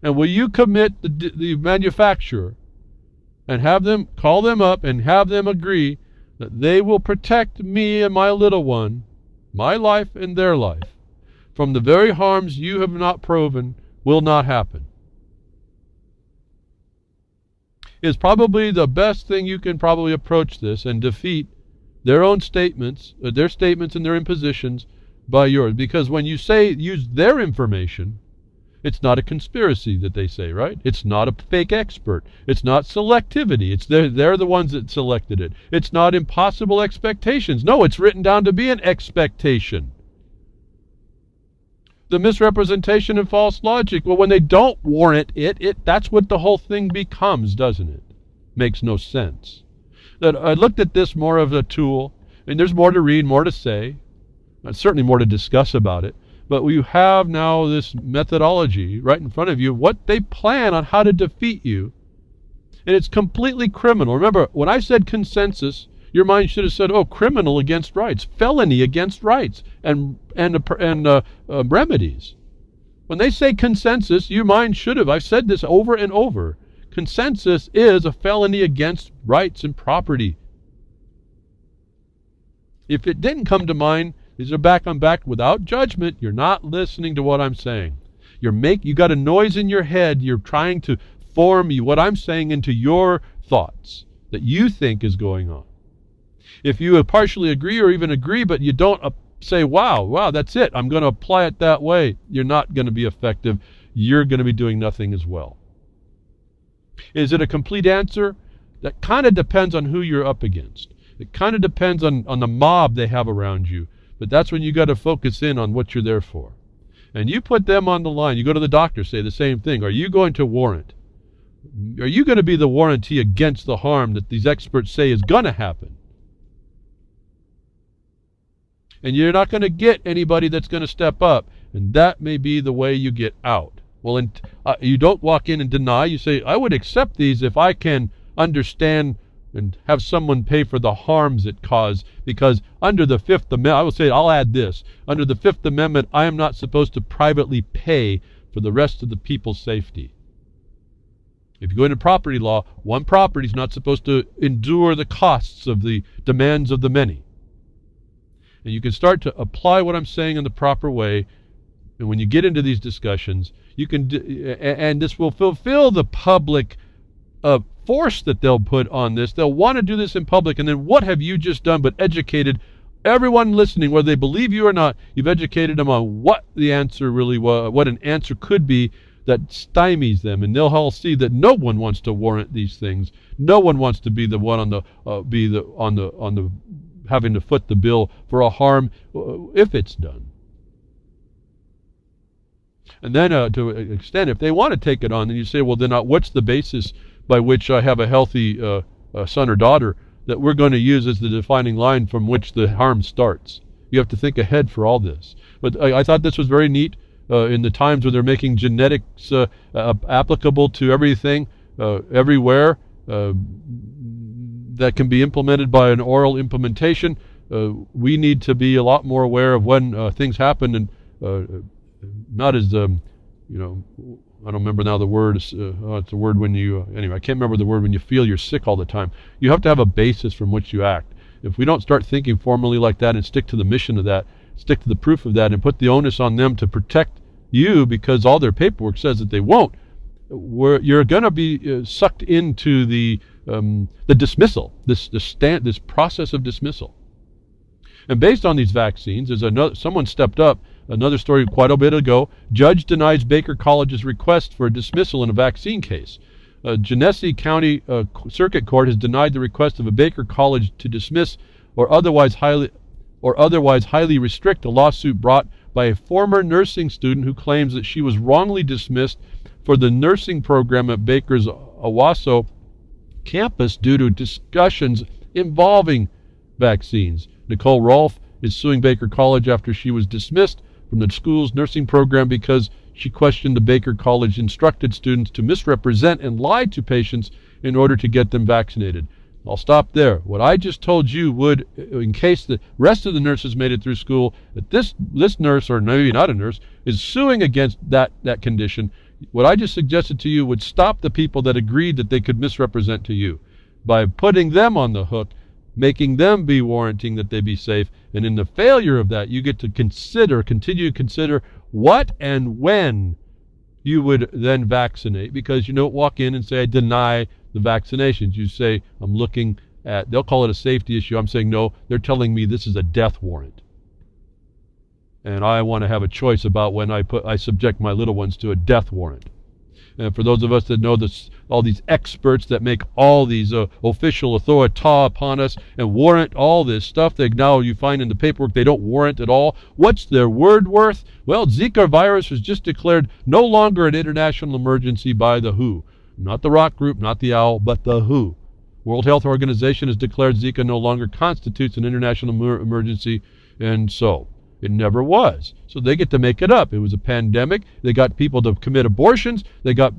And will you commit the manufacturer and have them call them up and have them agree that they will protect me and my little one, my life and their life, from the very harms you have not proven will not happen? Is probably the best thing you can probably approach this and defeat their own statements, and their impositions by yours. Because when you say use their information, it's not a conspiracy that they say, right? It's not a fake expert. It's not selectivity. It's they're the ones that selected it. It's not impossible expectations. No, it's written down to be an expectation. The misrepresentation and false logic. Well, when they don't warrant it, that's what the whole thing becomes, doesn't it? Makes no sense. That I looked at this more of a tool, and there's more to read, more to say, certainly more to discuss about it. But you have now this methodology right in front of you, what they plan on how to defeat you, and it's completely criminal. Remember, when I said consensus, your mind should have said, oh, criminal against rights, felony against rights, and remedies. When they say consensus, your mind should have, I've said this over and over, consensus is a felony against rights and property. If it didn't come to mind, these are back on back without judgment. You're not listening to what I'm saying. You got a noise in your head. You're trying to form what I'm saying into your thoughts that you think is going on. If you partially agree or even agree, but you don't say, wow, that's it, I'm going to apply it that way, you're not going to be effective. You're going to be doing nothing as well. Is it a complete answer? That kind of depends on who you're up against. It kind of depends on the mob they have around you. But that's when you got to focus in on what you're there for. And you put them on the line. You go to the doctor, say the same thing. Are you going to warrant? Are you going to be the warranty against the harm that these experts say is going to happen? And you're not going to get anybody that's going to step up. And that may be the way you get out. Well, you don't walk in and deny. You say, I would accept these if I can understand and have someone pay for the harms it caused. Because under the Fifth Amendment, I will say, I'll add this. Under the Fifth Amendment, I am not supposed to privately pay for the rest of the people's safety. If you go into property law, one property is not supposed to endure the costs of the demands of the many. And you can start to apply what I'm saying in the proper way. And when you get into these discussions, you can, and this will fulfill the public force that they'll put on this. They'll want to do this in public. And then what have you just done but educated everyone listening, whether they believe you or not? You've educated them on what the answer really was, what an answer could be that stymies them. And they'll all see that no one wants to warrant these things. No one wants to be the one on the having to foot the bill for a harm if it's done. And then to an extent, if they want to take it on, then you say, well, then what's the basis by which I have a healthy son or daughter that we're going to use as the defining line from which the harm starts? You have to think ahead for all this. But I thought this was very neat in the times where they're making genetics applicable to everything, everywhere, that can be implemented by an oral implementation. We need to be a lot more aware of when things happen, and not as, I don't remember now the word. It's a word when you, anyway, I can't remember the word when you feel you're sick all the time. You have to have a basis from which you act. If we don't start thinking formally like that and stick to the mission of that, stick to the proof of that, and put the onus on them to protect you because all their paperwork says that they won't, you're going to be sucked into the dismissal, this process of dismissal. And based on these vaccines, someone stepped up Another story quite a bit ago. Judge denies Baker College's request for a dismissal in a vaccine case. Genesee County Circuit Court has denied the request of a Baker College to dismiss or otherwise highly restrict a lawsuit brought by a former nursing student who claims that she was wrongly dismissed for the nursing program at Baker's Owasso campus due to discussions involving vaccines. Nicole Rolfe is suing Baker College after she was dismissed from the school's nursing program because she questioned the Baker College instructed students to misrepresent and lie to patients in order to get them vaccinated. I'll stop there. What I just told you would, in case the rest of the nurses made it through school, that this nurse, or maybe not a nurse, is suing against that condition. What I just suggested to you would stop the people that agreed that they could misrepresent to you by putting them on the hook, making them be warranting that they be safe. And in the failure of that, you get to continue to consider what and when you would then vaccinate, because you don't walk in and say, I deny the vaccinations. You say, I'm looking at, they'll call it a safety issue. I'm saying, no, they're telling me this is a death warrant. And I want to have a choice about when I subject my little ones to a death warrant. And for those of us that know this, all these experts that make all these official authority upon us and warrant all this stuff that now you find in the paperwork they don't warrant at all, what's their word worth? Well, Zika virus was just declared no longer an international emergency by the WHO. Not the rock group, not the owl, but the WHO. World Health Organization has declared Zika no longer constitutes an international emergency, and so it never was. So they get to make it up. It was a pandemic. They got people to commit abortions. They got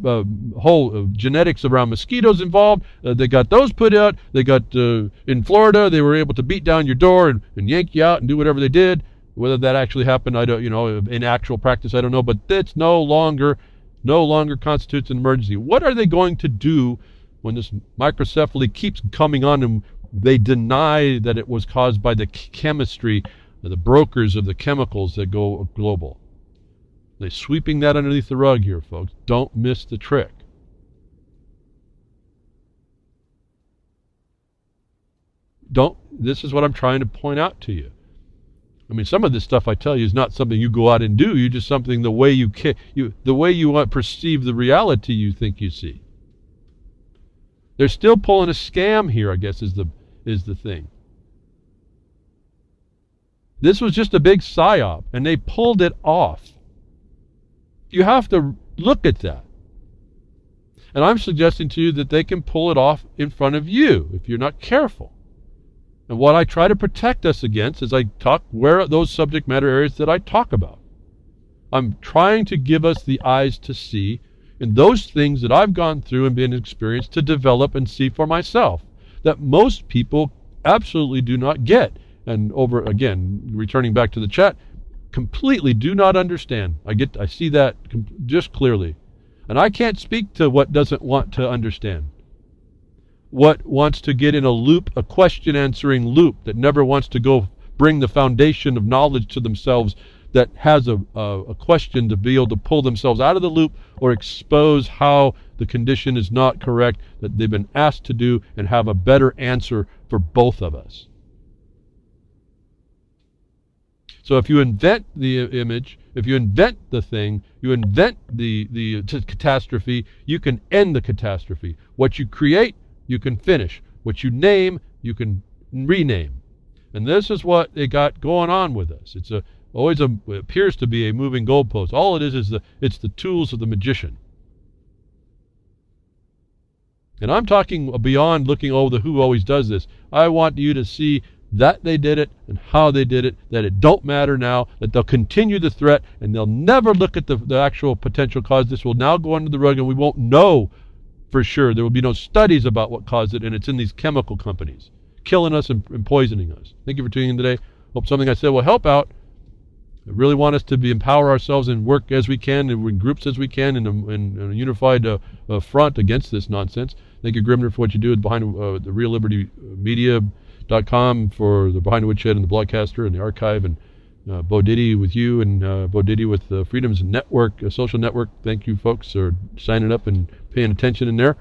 whole genetics around mosquitoes involved. They got those put out. They got, in Florida, they were able to beat down your door and yank you out and do whatever they did. Whether that actually happened, I don't, in actual practice, I don't know. But it's no longer constitutes an emergency. What are they going to do when this microcephaly keeps coming on and they deny that it was caused by the chemistry, the brokers of the chemicals that go global? They're sweeping that underneath the rug here, folks. Don't miss the trick. This is what I'm trying to point out to you. I mean, some of this stuff I tell you is not something you go out and do. You just something the way you perceive the reality you think you see. They're still pulling a scam here, I guess, is the thing. This was just a big psyop, and they pulled it off. You have to look at that. And I'm suggesting to you that they can pull it off in front of you if you're not careful. And what I try to protect us against is I talk where those subject matter areas that I talk about. I'm trying to give us the eyes to see in those things that I've gone through and been experienced to develop and see for myself that most people absolutely do not get. And again, returning back to the chat, completely do not understand. I see that just clearly. And I can't speak to what doesn't want to understand. What wants to get in a loop, a question answering loop that never wants to go bring the foundation of knowledge to themselves, that has a question to be able to pull themselves out of the loop or expose how the condition is not correct, that they've been asked to do, and have a better answer for both of us. So if you invent the image, if you invent the thing, you invent the catastrophe, you can end the catastrophe. What you create, you can finish. What you name, you can rename. And this is what they got going on with us. It appears to be a moving goalpost. All it is it's the tools of the magician. And I'm talking beyond looking, the WHO always does this. I want you to see that they did it and how they did it, that it don't matter now, that they'll continue the threat and they'll never look at the actual potential cause. This will now go under the rug and we won't know for sure. There will be no studies about what caused it, and it's in these chemical companies killing us and poisoning us. Thank you for tuning in today. Hope something I said will help out. I really want us to empower ourselves and work as we can, and in groups as we can, in a unified front against this nonsense. Thank you, Grimner, for what you do behind the Real Liberty Media.com for the Behind the Woodshed and the Blogcaster and the archive, and Bo Diddy with you, and Bo Diddy with the Freedoms Network, social network. Thank you, folks, for signing up and paying attention in there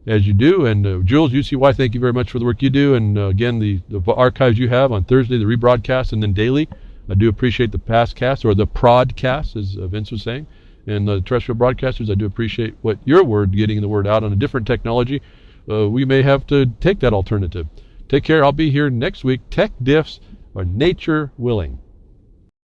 as you do. And Jules, UCY, thank you very much for the work you do. And again, the archives you have on Thursday, the rebroadcast, and then daily I do appreciate the past casts, or the prodcasts, as Vince was saying. And the terrestrial broadcasters, I do appreciate what your word, getting the word out on a different technology. We may have to take that alternative. Take care. I'll be here next week. Tech diffs are nature willing.